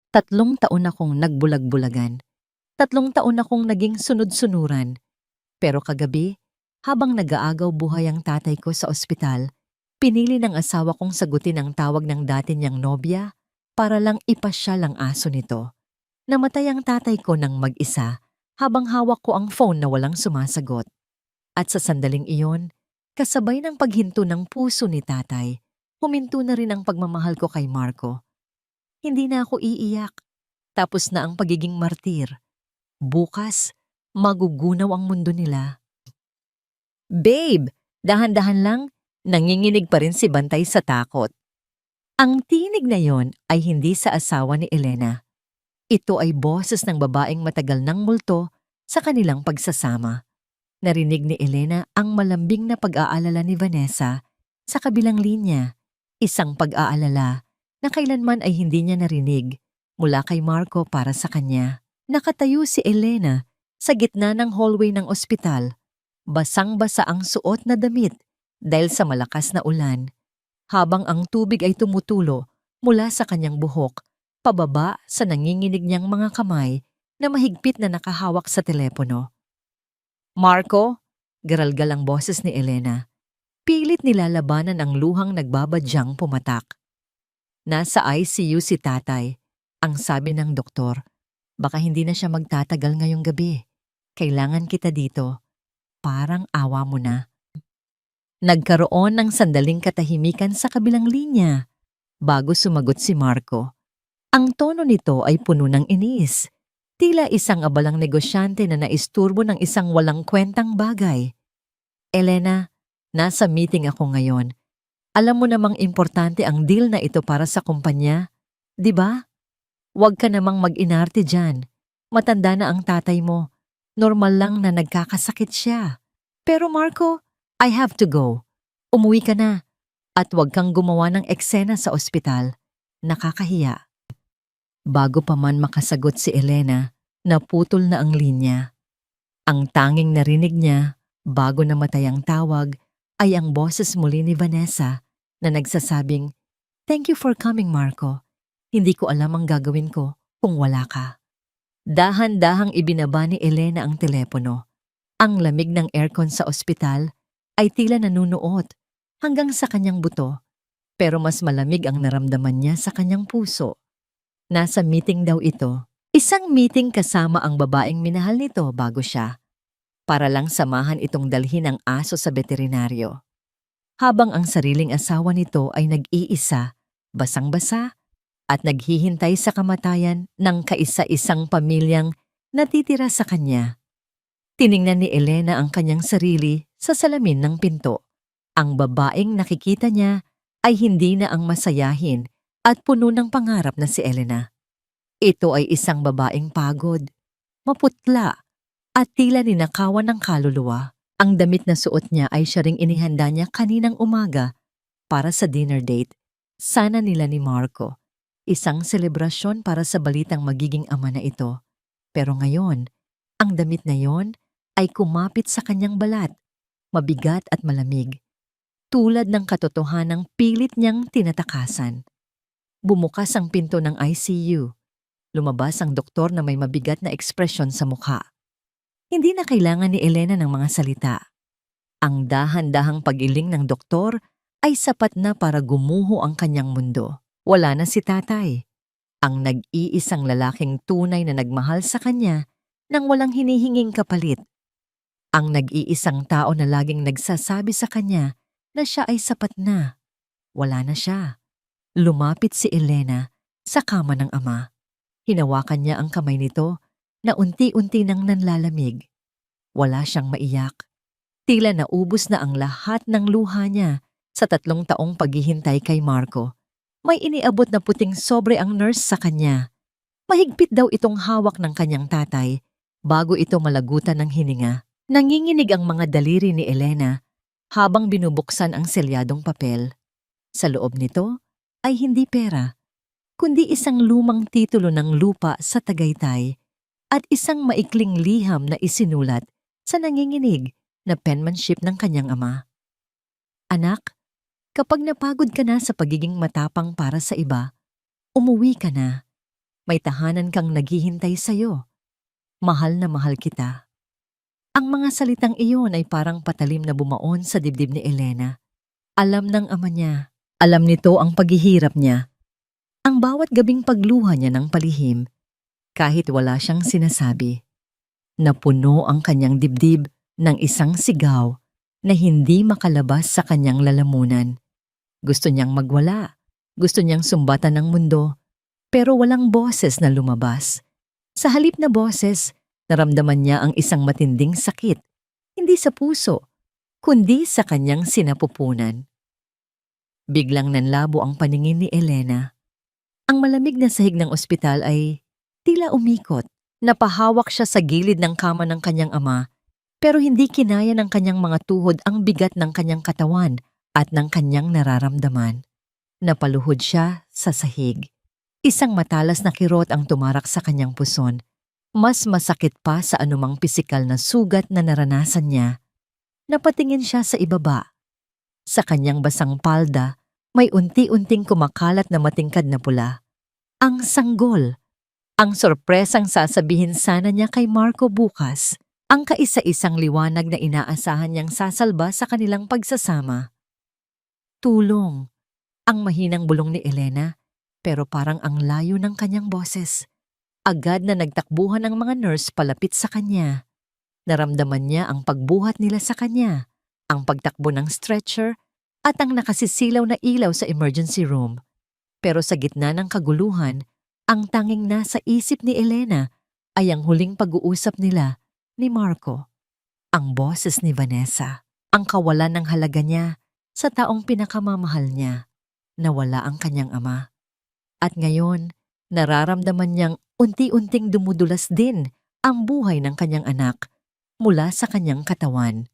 3 taon akong nagbulag-bulagan. 3 taon akong naging sunod-sunuran. Pero kagabi, habang nag-aagaw buhay ang tatay ko sa ospital, pinili ng asawa kong sagutin ang tawag ng dati niyang nobya para lang ipasyal ang aso nito. Namatay ang tatay ko ng mag-isa habang hawak ko ang phone na walang sumasagot. At sa sandaling iyon, kasabay ng paghinto ng puso ni tatay, huminto na rin ang pagmamahal ko kay Marco. Hindi na ako iiyak. Tapos na ang pagiging martir. Bukas, magugunaw ang mundo nila. Babe, dahan-dahan lang, nanginginig pa rin si Bantay sa takot. Ang tinig na yon ay hindi sa asawa ni Elena. Ito ay boses ng babaeng matagal ng multo sa kanilang pagsasama. Narinig ni Elena ang malambing na pag-aalala ni Vanessa sa kabilang linya. Isang pag-aalala na kailanman ay hindi niya narinig mula kay Marco para sa kanya. Nakatayo si Elena sa gitna ng hallway ng ospital. Basang-basa ang suot na damit dahil sa malakas na ulan, habang ang tubig ay tumutulo mula sa kanyang buhok pababa sa nanginginig niyang mga kamay na mahigpit na nakahawak sa telepono. Marco, garalgal ang boses ni Elena. Pilit nilalabanan ang luhang nagbabadyang pumatak. Nasa ICU si tatay. Ang sabi ng doktor, baka hindi na siya magtatagal ngayong gabi. Kailangan kita dito. Parang awa mo na. Nagkaroon ng sandaling katahimikan sa kabilang linya bago sumagot si Marco. Ang tono nito ay puno ng inis. Tila isang abalang negosyante na naisturbo ng isang walang kwentang bagay. Elena, nasa meeting ako ngayon. Alam mo namang importante ang deal na ito para sa kumpanya, di ba? Huwag ka namang mag-inarte dyan. Matanda na ang tatay mo. Normal lang na nagkakasakit siya. Pero Marco, I have to go. Umuwi ka na. At huwag kang gumawa ng eksena sa ospital. Nakakahiya. Bago pa man makasagot si Elena, naputol na ang linya. Ang tanging narinig niya, bago namatay ang tawag, ay ang boses muli ni Vanessa na nagsasabing, "Thank you for coming, Marco. Hindi ko alam ang gagawin ko kung wala ka." Dahan-dahang ibinaba ni Elena ang telepono. Ang lamig ng aircon sa ospital ay tila nanunuot hanggang sa kanyang buto, pero mas malamig ang naramdaman niya sa kanyang puso. Nasa meeting daw ito. Isang meeting kasama ang babaeng minahal nito bago siya, para lang samahan itong dalhin ang aso sa veterinaryo. Habang ang sariling asawa nito ay nag-iisa, basang-basa, at naghihintay sa kamatayan ng kaisa-isang pamilyang natitira sa kanya. Tiningnan ni Elena ang kanyang sarili sa salamin ng pinto. Ang babaeng nakikita niya ay hindi na ang masayahin at puno ng pangarap na si Elena. Ito ay isang babaeng pagod, maputla, at tila ninakawan ng kaluluwa. Ang damit na suot niya ay siya ring inihanda niya kaninang umaga para sa dinner date sana nila ni Marco. Isang selebrasyon para sa balitang magiging ama na ito. Pero ngayon, ang damit na yon ay kumapit sa kanyang balat, mabigat at malamig, tulad ng katotohanang pilit niyang tinatakasan. Bumukas ang pinto ng ICU. Lumabas ang doktor na may mabigat na ekspresyon sa mukha. Hindi na kailangan ni Elena ng mga salita. Ang dahan-dahang pag-iling ng doktor ay sapat na para gumuho ang kanyang mundo. Wala na si tatay, ang nag-iisang lalaking tunay na nagmahal sa kanya nang walang hinihinging kapalit. Ang nag-iisang tao na laging nagsasabi sa kanya na siya ay sapat na. Wala na siya. Lumapit si Elena sa kama ng ama. Hinawakan niya ang kamay nito na unti-unti nang nanlalamig. Wala siyang maiyak. Tila naubos na ang lahat ng luha niya sa 3 taong paghihintay kay Marco. May iniabot na puting sobre ang nurse sa kanya. Mahigpit daw itong hawak ng kanyang tatay bago ito malagutan ng hininga. Nanginginig ang mga daliri ni Elena habang binubuksan ang selyadong papel. Sa loob nito ay hindi pera, kundi isang lumang titulo ng lupa sa Tagaytay at isang maikling liham na isinulat sa nanginginig na penmanship ng kanyang ama. "Anak, kapag napagod ka na sa pagiging matapang para sa iba, umuwi ka na. May tahanan kang naghihintay sa'yo. Mahal na mahal kita. Ang mga salitang iyon ay parang patalim na bumaon sa dibdib ni Elena. Alam ng ama niya. Alam nito ang paghihirap niya. Ang bawat gabing pagluha niya ng palihim, kahit wala siyang sinasabi. Napuno ang kanyang dibdib ng isang sigaw na hindi makalabas sa kanyang lalamunan. Gusto niyang magwala. Gusto niyang sumbatan ng mundo. Pero walang boses na lumabas. Sa halip na boses, naramdaman niya ang isang matinding sakit. Hindi sa puso, kundi sa kanyang sinapupunan. Biglang nanlabo ang paningin ni Elena. Ang malamig na sahig ng ospital ay tila umikot. Napahawak siya sa gilid ng kama ng kanyang ama, pero hindi kinaya ng kanyang mga tuhod ang bigat ng kanyang katawan at ng kanyang nararamdaman. Napaluhod siya sa sahig. Isang matalas na kirot ang tumarak sa kanyang puson. Mas masakit pa sa anumang pisikal na sugat na naranasan niya. Napatingin siya sa ibaba. Sa kanyang basang palda, may unti-unting kumakalat na matingkad na pula. Ang sanggol. Ang sorpresang sasabihin sana niya kay Marco bukas. Ang kaisa-isang liwanag na inaasahan niyang sasalba sa kanilang pagsasama. Tulong. Ang mahinang bulong ni Elena, pero parang ang layo ng kanyang boses. Agad na nagtakbuhan ang mga nurse palapit sa kanya. Naramdaman niya ang pagbuhat nila sa kanya, ang pagtakbo ng stretcher, at ang nakasisilaw na ilaw sa emergency room. Pero sa gitna ng kaguluhan, ang tanging nasa isip ni Elena ay ang huling pag-uusap nila ni Marco. Ang boses ni Vanessa, ang kawalan ng halaga niya sa taong pinakamamahal niya. Nawala ang kanyang ama. At ngayon, nararamdaman niyang unti-unting dumudulas din ang buhay ng kanyang anak mula sa kanyang katawan.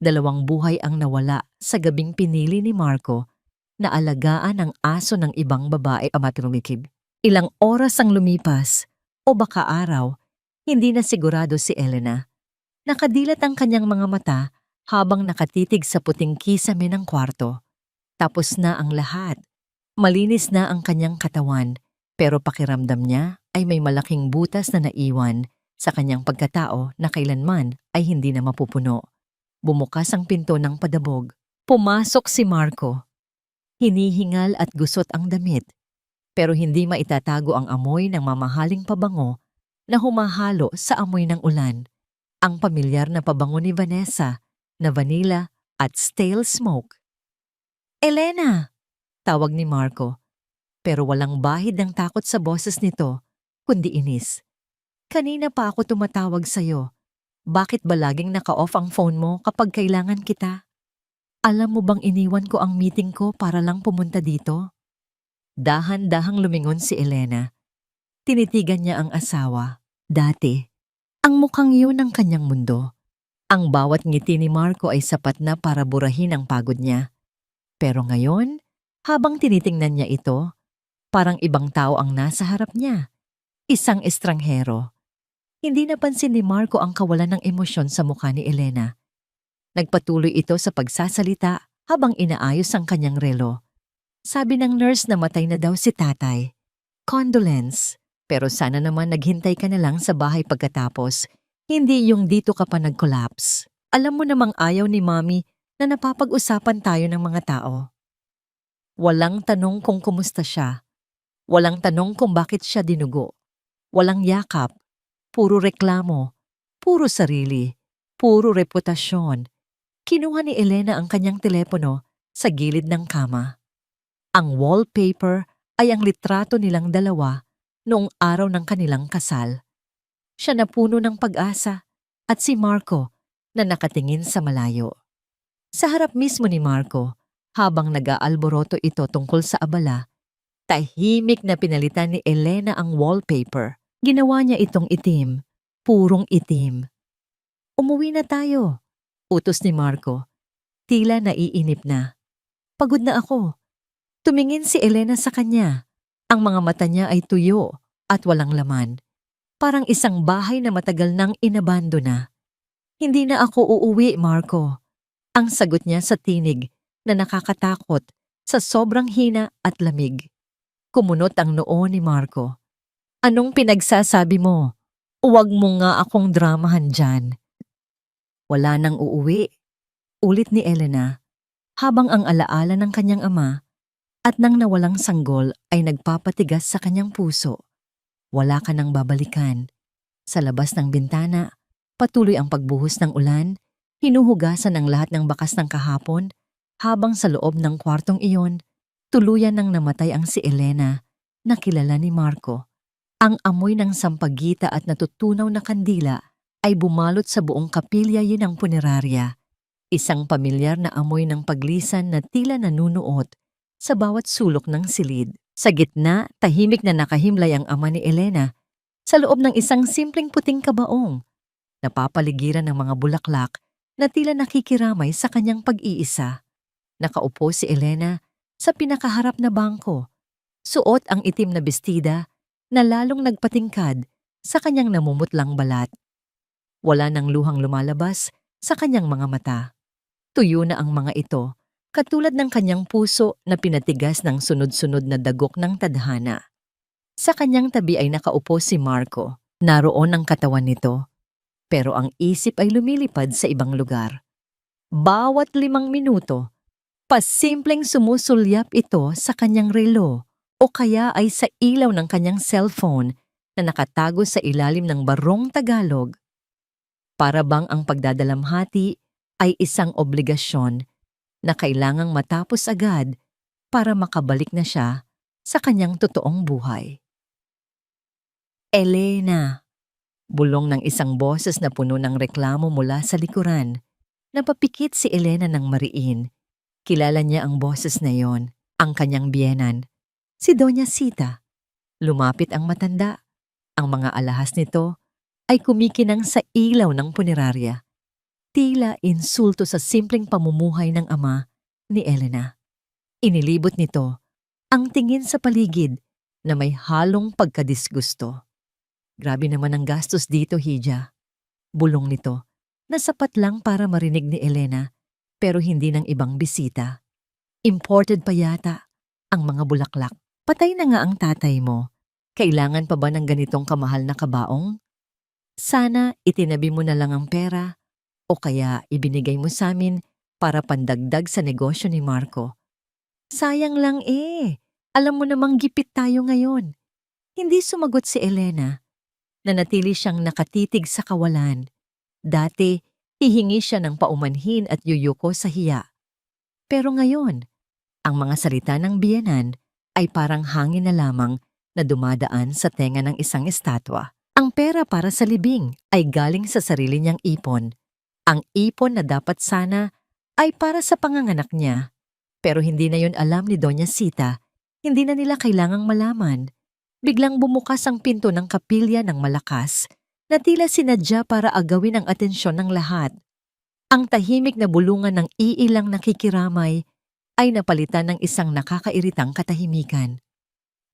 2 buhay ang nawala sa gabing pinili ni Marco na alagaan ang aso ng ibang babae amatirumikib. Ilang oras ang lumipas o baka araw, hindi na sigurado si Elena. Nakadilat ang kanyang mga mata habang nakatitig sa puting kisame ng kwarto. Tapos na ang lahat. Malinis na ang kanyang katawan, pero pakiramdam niya ay may malaking butas na naiwan sa kanyang pagkatao na kailanman ay hindi na mapupuno. Bumukas ang pinto ng padabog. Pumasok si Marco. Hinihingal at gusot ang damit, pero hindi maitatago ang amoy ng mamahaling pabango na humahalo sa amoy ng ulan. Ang pamilyar na pabango ni Vanessa na vanilla at stale smoke. Elena! Tawag ni Marco, pero walang bahid ng takot sa boses nito, kundi inis. Kanina pa ako tumatawag sa'yo. Bakit ba laging naka-off ang phone mo kapag kailangan kita? Alam mo bang iniwan ko ang meeting ko para lang pumunta dito? Dahan-dahang lumingon si Elena. Tinitigan niya ang asawa. Dati, ang mukhang yun ang kanyang mundo. Ang bawat ngiti ni Marco ay sapat na para burahin ang pagod niya. Pero ngayon, habang tinitingnan niya ito, parang ibang tao ang nasa harap niya. Isang estranghero. Hindi napansin ni Marco ang kawalan ng emosyon sa mukha ni Elena. Nagpatuloy ito sa pagsasalita habang inaayos ang kanyang relo. Sabi ng nurse na matay na daw si tatay. Condolence, pero sana naman naghintay ka na lang sa bahay pagkatapos, hindi yung dito ka pa nag-collapse. Alam mo namang ayaw ni Mommy na napapag-usapan tayo ng mga tao. Walang tanong kung kumusta siya. Walang tanong kung bakit siya dinugo. Walang yakap. Puro reklamo. Puro sarili. Puro reputasyon. Kinuha ni Elena ang kanyang telepono sa gilid ng kama. Ang wallpaper ay ang litrato nilang dalawa noong araw ng kanilang kasal. Siya na puno ng pag-asa at si Marco na nakatingin sa malayo. Sa harap mismo ni Marco, habang nag-aalboroto ito tungkol sa abala, tahimik na pinalitan ni Elena ang wallpaper. Ginawa niya itong itim, purong itim. Umuwi na tayo, utos ni Marco. Tila naiinip na. Pagod na ako. Tumingin si Elena sa kanya. Ang mga mata niya ay tuyo at walang laman. Parang isang bahay na matagal nang inabando na. Hindi na ako uuwi, Marco. Ang sagot niya sa tinig na nakakatakot sa sobrang hina at lamig. Kumunot ang noo ni Marco. Anong pinagsasabi mo? Huwag mo nga akong dramahan dyan. Wala nang uuwi, ulit ni Elena, habang ang alaala ng kanyang ama at nang nawalang sanggol ay nagpapatigas sa kanyang puso. Wala ka nang babalikan. Sa labas ng bintana, patuloy ang pagbuhos ng ulan, hinuhugasan ang lahat ng bakas ng kahapon, habang sa loob ng kwartong iyon, tuluyan nang namatay ang si Elena, na kilala ni Marco. Ang amoy ng sampagita at natutunaw na kandila ay bumalot sa buong kapilya yun ng punerarya. Isang pamilyar na amoy ng paglisan na tila nanunuot sa bawat sulok ng silid. Sa gitna, tahimik na nakahimlay ang ama ni Elena sa loob ng isang simpleng puting kabaong. Napapaligiran ng mga bulaklak na tila nakikiramay sa kanyang pag-iisa. Nakaupo si Elena sa pinakaharap na bangko. Suot ang itim na bestida na lalong nagpatingkad sa kanyang namumutlang balat. Wala nang luhang lumalabas sa kanyang mga mata. Tuyo na ang mga ito, katulad ng kanyang puso na pinatigas ng sunod-sunod na dagok ng tadhana. Sa kanyang tabi ay nakaupo si Marco. Naroon ang katawan nito, pero ang isip ay lumilipad sa ibang lugar. Bawat 5 minuto, pasimpleng sumusulyap ito sa kanyang relo o kaya ay sa ilaw ng kanyang cellphone na nakatago sa ilalim ng barong Tagalog. Para bang ang pagdadalamhati ay isang obligasyon na kailangang matapos agad para makabalik na siya sa kanyang totoong buhay. Elena! Bulong ng isang boses na puno ng reklamo mula sa likuran. Napapikit si Elena ng mariin. Kilala niya ang boses na yon, ang kanyang biyenan, si Doña Sita. Lumapit ang matanda. Ang mga alahas nito ay kumikinang sa ilaw ng punerarya. Tila insulto sa simpleng pamumuhay ng ama ni Elena. Inilibot nito ang tingin sa paligid na may halong pagkadisgusto. Grabe naman ang gastos dito, Hija. Bulong nito, na sapat lang para marinig ni Elena, pero hindi ng ibang bisita. Imported pa yata ang mga bulaklak. Patay na nga ang tatay mo. Kailangan pa ba ng ganitong kamahal na kabaong? Sana itinabi mo na lang ang pera o kaya ibinigay mo sa amin para pandagdag sa negosyo ni Marco. Sayang lang eh. Alam mo namang gipit tayo ngayon. Hindi sumagot si Elena. Nanatili siyang nakatitig sa kawalan. Dati, hihingi siya ng paumanhin at yuyuko sa hiya. Pero ngayon, ang mga salita ng biyenan ay parang hangin na lamang na dumadaan sa tenga ng isang estatwa. Ang pera para sa libing ay galing sa sarili niyang ipon. Ang ipon na dapat sana ay para sa panganganak niya. Pero hindi na yun alam ni Doña Sita. Hindi na nila kailangang malaman. Biglang bumukas ang pinto ng kapilya ng malakas na tila sinadya para agawin ang atensyon ng lahat. Ang tahimik na bulungan ng iilang nakikiramay ay napalitan ng isang nakakairitang katahimikan.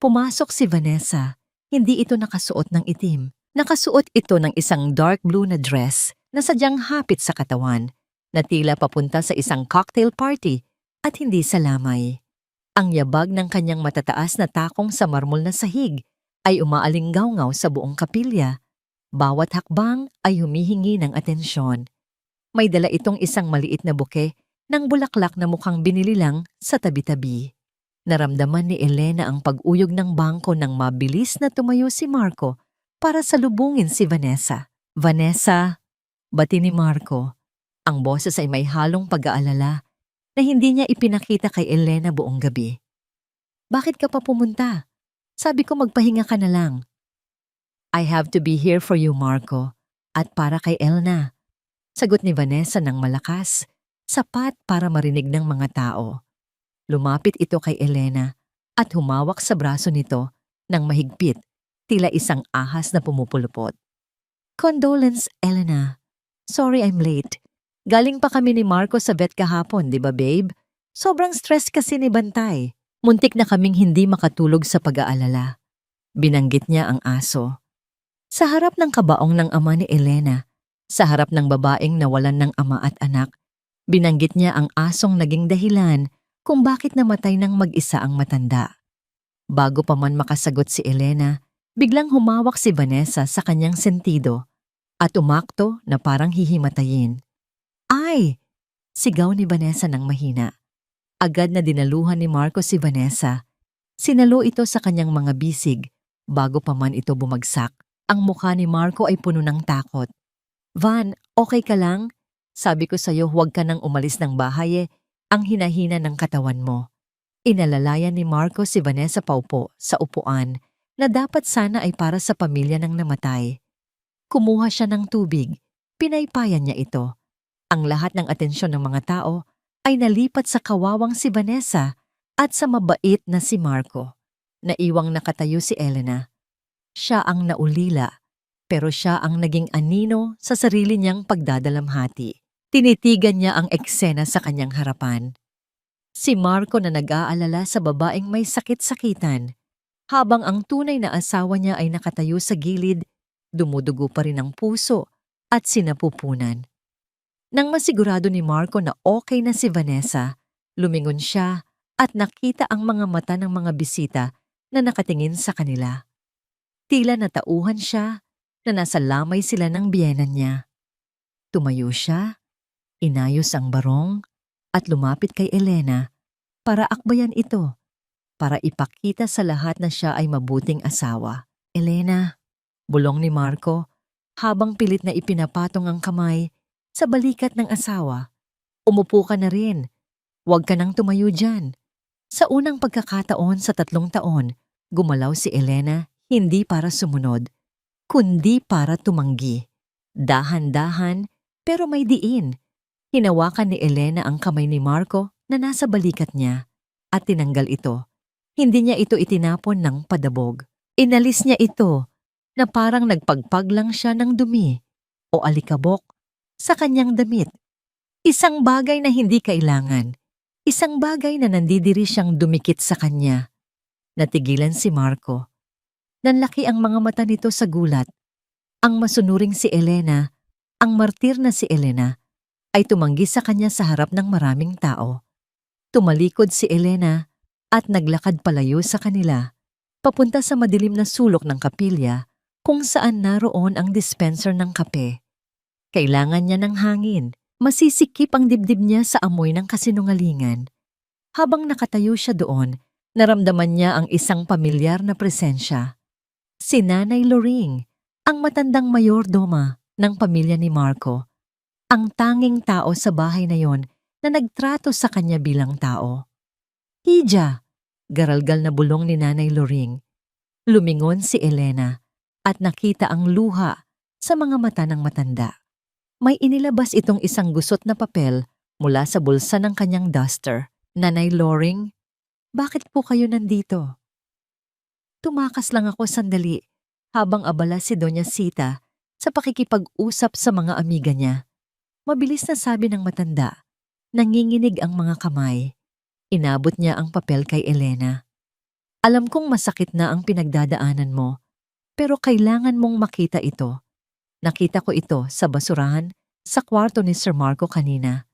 Pumasok si Vanessa. Hindi ito nakasuot ng itim. Nakasuot ito ng isang dark blue na dress na sadyang hapit sa katawan, na tila papunta sa isang cocktail party at hindi sa lamay. Ang yabag ng kanyang matataas na takong sa marmol na sahig ay umaalingaw-ngaw sa buong kapilya. Bawat hakbang ay humihingi ng atensyon. May dala itong isang maliit na buke ng bulaklak na mukhang binili lang sa tabi-tabi. Naramdaman ni Elena ang pag-uyog ng bangko nang mabilis na tumayo si Marco para salubungin si Vanessa. Vanessa, bati ni Marco. Ang boses ay may halong pag-aalala na hindi niya ipinakita kay Elena buong gabi. Bakit ka pa pumunta? Sabi ko magpahinga ka na lang. I have to be here for you, Marco. At para kay Elna. Sagot ni Vanessa ng malakas, sapat para marinig ng mga tao. Lumapit ito kay Elena at humawak sa braso nito ng mahigpit, tila isang ahas na pumupulupot. Condolence, Elena. Sorry I'm late. Galing pa kami ni Marco sa vet kahapon, di ba babe? Sobrang stress kasi ni Bantay. Muntik na kaming hindi makatulog sa pag-aalala. Binanggit niya ang aso. Sa harap ng kabaong ng ama ni Elena, sa harap ng babaeng nawalan ng ama at anak, binanggit niya ang asong naging dahilan kung bakit namatay ng mag-isa ang matanda. Bago pa man makasagot si Elena, Biglang humawak si Vanessa sa kanyang sentido at umakto na parang hihimatayin. Ay! Sigaw ni Vanessa ng mahina. Agad na dinaluhan ni Marco si Vanessa. Sinalo ito sa kanyang mga bisig bago pa man ito bumagsak. Ang mukha ni Marco ay puno ng takot. Van, okay ka lang? Sabi ko sa'yo huwag ka nang umalis ng bahay ang hinahina ng katawan mo. Inalalayan ni Marco si Vanessa paupo sa upuan na dapat sana ay para sa pamilya ng namatay. Kumuha siya ng tubig, pinaypayan niya ito. Ang lahat ng atensyon ng mga tao ay nalipat sa kawawang si Vanessa at sa mabait na si Marco. Naiwang nakatayo si Elena. Siya ang naulila, pero siya ang naging anino sa sarili niyang pagdadalamhati. Tinitigan niya ang eksena sa kanyang harapan. Si Marco na nag-aalala sa babaeng may sakit-sakitan, habang ang tunay na asawa niya ay nakatayo sa gilid, dumudugo pa rin ang puso at sinapupunan. Nang masigurado ni Marco na okay na si Vanessa, lumingon siya at nakita ang mga mata ng mga bisita na nakatingin sa kanila. Tila natauhan siya na nasa lamay sila ng biyenan niya. Tumayo siya, inayos ang barong at lumapit kay Elena para akbayan ito, para ipakita sa lahat na siya ay mabuting asawa. Elena, bulong ni Marco habang pilit na ipinapatong ang kamay sa balikat ng asawa. Umupo ka na rin. Huwag ka nang tumayo dyan. Sa unang pagkakataon sa 3 taon, gumalaw si Elena hindi para sumunod, kundi para tumanggi. Dahan-dahan pero may diin. Hinawakan ni Elena ang kamay ni Marco na nasa balikat niya at tinanggal ito. Hindi niya ito itinapon ng padabog. Inalis niya ito na parang nagpagpag lang siya ng dumi o alikabok sa kanyang damit. Isang bagay na hindi kailangan. Isang bagay na nandidiri siyang dumikit sa kanya. Natigilan si Marco. Nanlaki ang mga mata nito sa gulat. Ang masunuring si Elena, ang martir na si Elena, ay tumanggi sa kanya sa harap ng maraming tao. Tumalikod si Elena at naglakad palayo sa kanila, papunta sa madilim na sulok ng kapilya kung saan naroon ang dispenser ng kape. Kailangan niya ng hangin. Masisikip ang dibdib niya sa amoy ng kasinungalingan. Habang nakatayo siya doon, naramdaman niya ang isang pamilyar na presensya. Si Nanay Loring, ang matandang mayordoma ng pamilya ni Marco. Ang tanging tao sa bahay na yon na nagtrato sa kanya bilang tao. Hija, garalgal na bulong ni Nanay Loring. Lumingon si Elena at nakita ang luha sa mga mata ng matanda. May inilabas itong isang gusot na papel mula sa bulsa ng kanyang duster. Nanay Loring, bakit po kayo nandito? Tumakas lang ako sandali habang abala si Doña Sita sa pakikipag-usap sa mga amiga niya. Mabilis na sabi ng matanda. Nanginginig ang mga kamay. Inabot niya ang papel kay Elena. Alam kong masakit na ang pinagdadaanan mo, pero kailangan mong makita ito. Nakita ko ito sa basurahan sa kwarto ni Sir Marco kanina.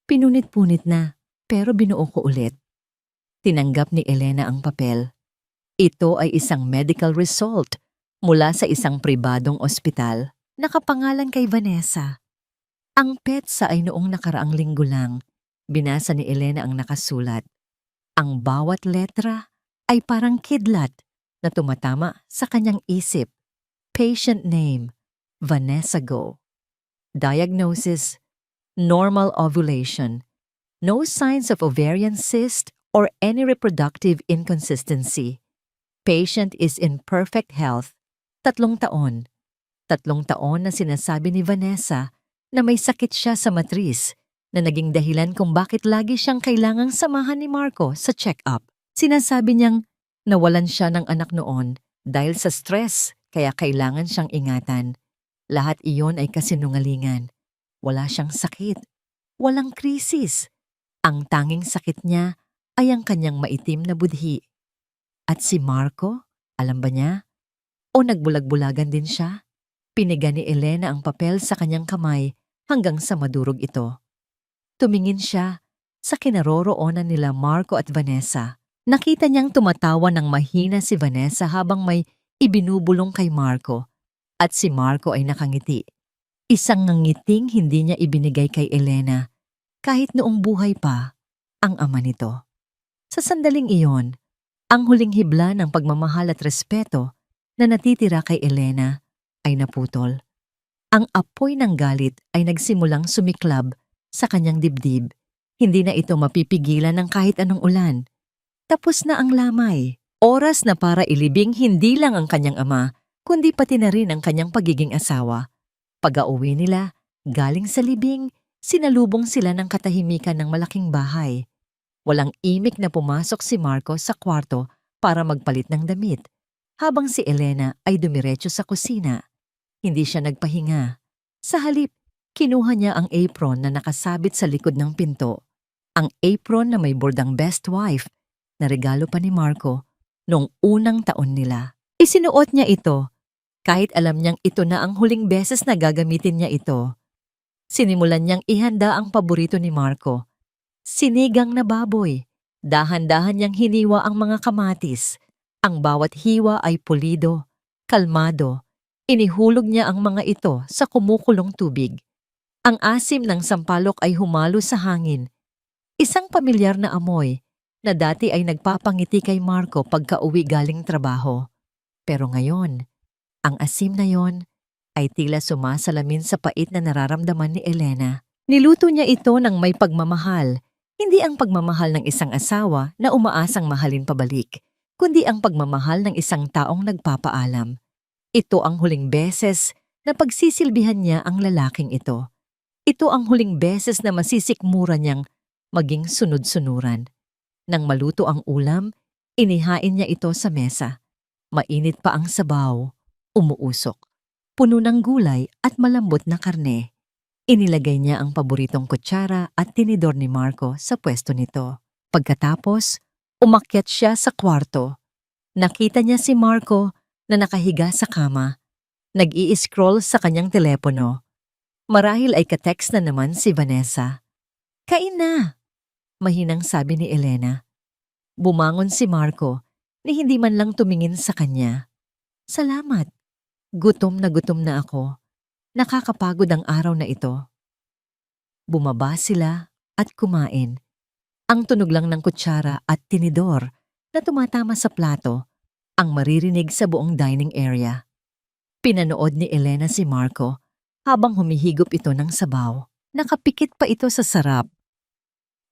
Pinunit-punit na, pero binuo ko ulit. Tinanggap ni Elena ang papel. Ito ay isang medical result mula sa isang pribadong ospital. Nakapangalan kay Vanessa. Ang petsa ay noong nakaraang linggo lang. Binasa ni Elena ang nakasulat. Ang bawat letra ay parang kidlat na tumatama sa kanyang isip. Patient name, Vanessa Go. Diagnosis, normal ovulation. No signs of ovarian cyst or any reproductive inconsistency. Patient is in perfect health. 3 taon. 3 taon na sinasabi ni Vanessa na may sakit siya sa matris na naging dahilan kung bakit lagi siyang kailangang samahan ni Marco sa check-up. Sinasabi niyang nawalan siya ng anak noon dahil sa stress kaya kailangan siyang ingatan. Lahat iyon ay kasinungalingan. Wala siyang sakit. Walang krisis. Ang tanging sakit niya ay ang kanyang maitim na budhi. At si Marco, alam ba niya? O nagbulag-bulagan din siya? Piniga ni Elena ang papel sa kanyang kamay hanggang sa madurog ito. Tumingin siya sa kinaroroonan nila Marco at Vanessa. Nakita niyang tumatawa ng mahina si Vanessa habang may ibinubulong kay Marco at si Marco ay nakangiti. Isang ngiting hindi niya ibinigay kay Elena kahit noong buhay pa ang ama nito. Sa sandaling iyon, ang huling hibla ng pagmamahal at respeto na natitira kay Elena ay naputol. Ang apoy ng galit ay nagsimulang sumiklab sa kanyang dibdib. Hindi na ito mapipigilan ng kahit anong ulan. Tapos na ang lamay. Oras na para ilibing hindi lang ang kanyang ama, kundi pati na rin ang kanyang pagiging asawa. Pag-auwi nila, galing sa libing, sinalubong sila ng katahimikan ng malaking bahay. Walang imik na pumasok si Marco sa kwarto para magpalit ng damit, habang si Elena ay dumiretso sa kusina. Hindi siya nagpahinga. Sa halip, kinuha niya ang apron na nakasabit sa likod ng pinto. Ang apron na may bordang best wife na regalo pa ni Marco noong unang taon nila. Isinuot niya ito kahit alam niyang ito na ang huling beses na gagamitin niya ito. Sinimulan niyang ihanda ang paborito ni Marco. Sinigang na baboy. Dahan-dahan niyang hiniwa ang mga kamatis. Ang bawat hiwa ay pulido, kalmado. Inihulog niya ang mga ito sa kumukulong tubig. Ang asim ng sampalok ay humalo sa hangin. Isang pamilyar na amoy na dati ay nagpapangiti kay Marco pagka-uwi galing trabaho. Pero ngayon, ang asim na yon ay tila sumasalamin sa pait na nararamdaman ni Elena. Niluto niya ito ng may pagmamahal. Hindi ang pagmamahal ng isang asawa na umaasang mahalin pabalik, kundi ang pagmamahal ng isang taong nagpapaalam. Ito ang huling beses na pagsisilbihan niya ang lalaking ito. Ito ang huling beses na masisikmura niyang maging sunod-sunuran. Nang maluto ang ulam, inihain niya ito sa mesa. Mainit pa ang sabaw, umuusok, puno ng gulay at malambot na karne. Inilagay niya ang paboritong kutsara at tinidor ni Marco sa pwesto nito. Pagkatapos, umakyat siya sa kwarto. Nakita niya si Marco na nakahiga sa kama. Nag-i-scroll sa kanyang telepono. Marahil ay ka-text na naman si Vanessa. "Kain na," mahinang sabi ni Elena. Bumangon si Marco ni hindi man lang tumingin sa kanya. "Salamat. Gutom na ako. Nakakapagod ang araw na ito." Bumaba sila at kumain. Ang tunog lang ng kutsara at tinidor na tumatama sa plato ang maririnig sa buong dining area. Pinanood ni Elena si Marco habang humihigop ito ng sabaw. Nakapikit pa ito sa sarap.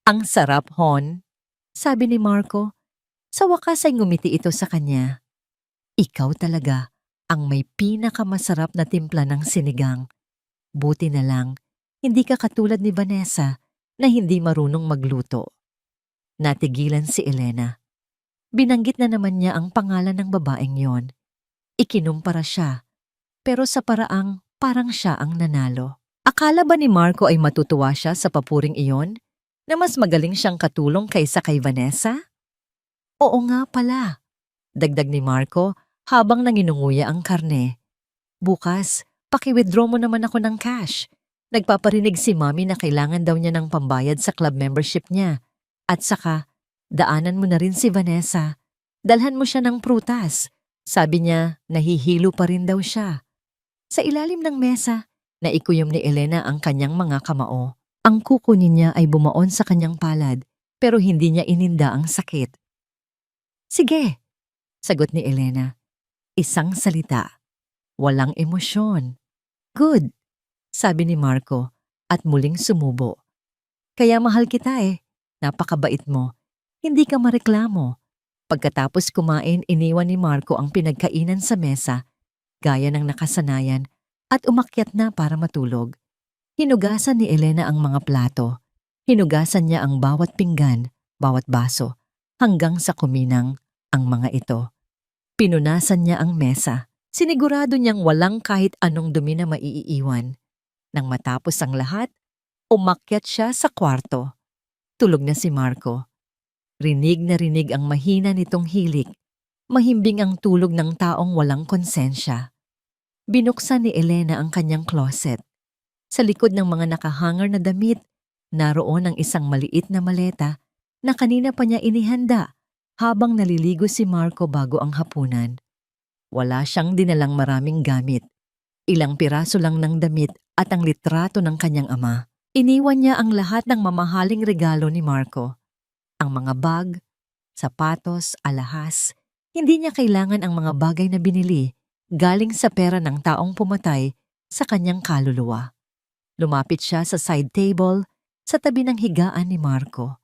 "Ang sarap, hon," sabi ni Marco. Sa wakas ay ngumiti ito sa kanya. "Ikaw talaga ang may pinakamasarap na timpla ng sinigang. Buti na lang, hindi ka katulad ni Vanessa na hindi marunong magluto." Natigilan si Elena. Binanggit na naman niya ang pangalan ng babaeng yon. Ikinumpara siya, pero sa paraang parang siya ang nanalo. Akala ba ni Marco ay matutuwa siya sa papuring iyon? Na mas magaling siyang katulong kaysa kay Vanessa? Oo nga pala, dagdag ni Marco habang nanginunguya ang karne. "Bukas, paki-withdraw mo naman ako ng cash. Nagpaparinig si Mami na kailangan daw niya ng pambayad sa club membership niya. At saka, daanan mo na rin si Vanessa. Dalhan mo siya ng prutas. Sabi niya, nahihilo pa rin daw siya." Sa ilalim ng mesa, naikuyom ni Elena ang kanyang mga kamao. Ang kukunin niya ay bumaon sa kanyang palad, pero hindi niya ininda ang sakit. "Sige," sagot ni Elena. Isang salita. Walang emosyon. "Good," sabi ni Marco at muling sumubo. "Kaya mahal kita eh. Napakabait mo. Hindi ka mareklamo." Pagkatapos kumain, iniwan ni Marco ang pinagkainan sa mesa, gaya ng nakasanayan, at umakyat na para matulog. Hinugasan ni Elena ang mga plato. Hinugasan niya ang bawat pinggan, bawat baso, hanggang sa kuminang ang mga ito. Pinunasan niya ang mesa. Sinigurado niyang walang kahit anong dumi na maiiwan. Nang matapos ang lahat, umakyat siya sa kwarto. Tulog na si Marco. Rinig na rinig ang mahina nitong hilik. Mahimbing ang tulog ng taong walang konsensya. Binuksan ni Elena ang kanyang closet. Sa likod ng mga nakahanger na damit, naroon ang isang maliit na maleta na kanina pa niya inihanda habang naliligo si Marco bago ang hapunan. Wala siyang dinalang maraming gamit. Ilang piraso lang ng damit at ang litrato ng kanyang ama. Iniwan niya ang lahat ng mamahaling regalo ni Marco. Ang mga bag, sapatos, alahas. Hindi niya kailangan ang mga bagay na binili galing sa pera ng taong pumatay sa kanyang kaluluwa. Lumapit siya sa side table sa tabi ng higaan ni Marco.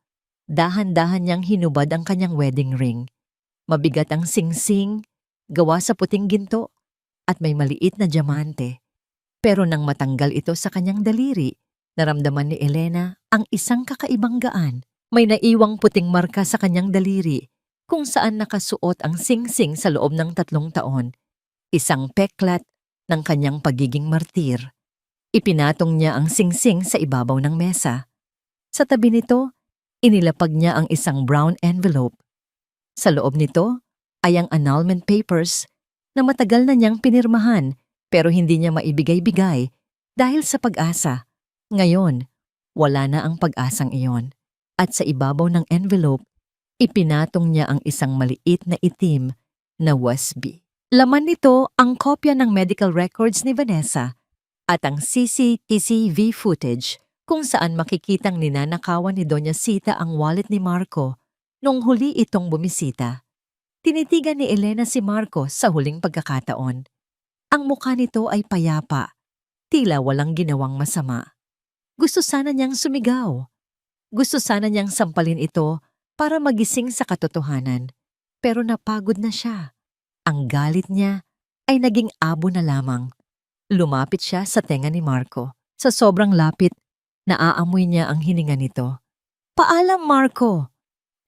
Dahan-dahan niyang hinubad ang kanyang wedding ring. Mabigat ang singsing, gawa sa puting ginto at may maliit na diamante. Pero nang matanggal ito sa kanyang daliri, naramdaman ni Elena ang isang kakaibang gaan. May naiwang puting marka sa kanyang daliri kung saan nakasuot ang singsing sa loob ng 3 taon. Isang peklat ng kanyang pagiging martir. Ipinatong niya ang singsing sa ibabaw ng mesa. Sa tabi nito, inilapag niya ang isang brown envelope. Sa loob nito ay ang annulment papers na matagal na niyang pinirmahan pero hindi niya maibigay-bigay dahil sa pag-asa. Ngayon, wala na ang pag-asang iyon. At sa ibabaw ng envelope, ipinatong niya ang isang maliit na itim na USB. Laman nito ang kopya ng medical records ni Vanessa at ang CCTV footage kung saan makikitang ninanakawan ni Doña Sita ang wallet ni Marco nung huli itong bumisita. Tinitigan ni Elena si Marco sa huling pagkakataon. Ang mukha nito ay payapa, tila walang ginawang masama. Gusto sana niyang sumigaw. Gusto sana niyang sampalin ito para magising sa katotohanan. Pero napagod na siya. Ang galit niya ay naging abo na lamang. Lumapit siya sa tenga ni Marco. Sa sobrang lapit, naaamoy niya ang hininga nito. "Paalam, Marco!"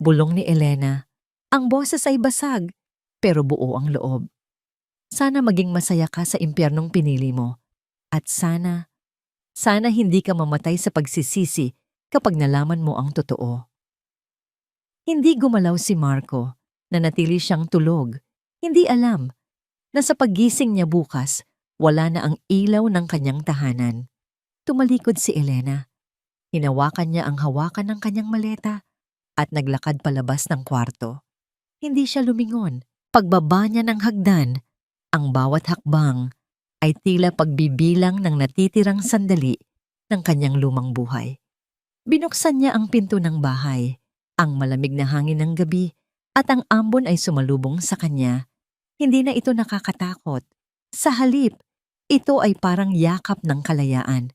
Bulong ni Elena. Ang boses ay basag, pero buo ang loob. Sana maging masaya ka sa impyernong pinili mo. At sana hindi ka mamatay sa pagsisisi kapag nalaman mo ang totoo. Hindi gumalaw si Marco, nanatili siyang tulog. Hindi alam na sa paggising niya bukas, wala na ang ilaw ng kanyang tahanan. Tumalikod si Elena. Hinawakan niya ang hawakan ng kanyang maleta at naglakad palabas ng kwarto. Hindi siya lumingon. Pagbaba niya ng hagdan, ang bawat hakbang ay tila pagbibilang ng natitirang sandali ng kanyang lumang buhay. Binuksan niya ang pinto ng bahay. Ang malamig na hangin ng gabi at ang ambon ay sumalubong sa kanya. Hindi na ito nakakatakot. Sa halip, ito ay parang yakap ng kalayaan.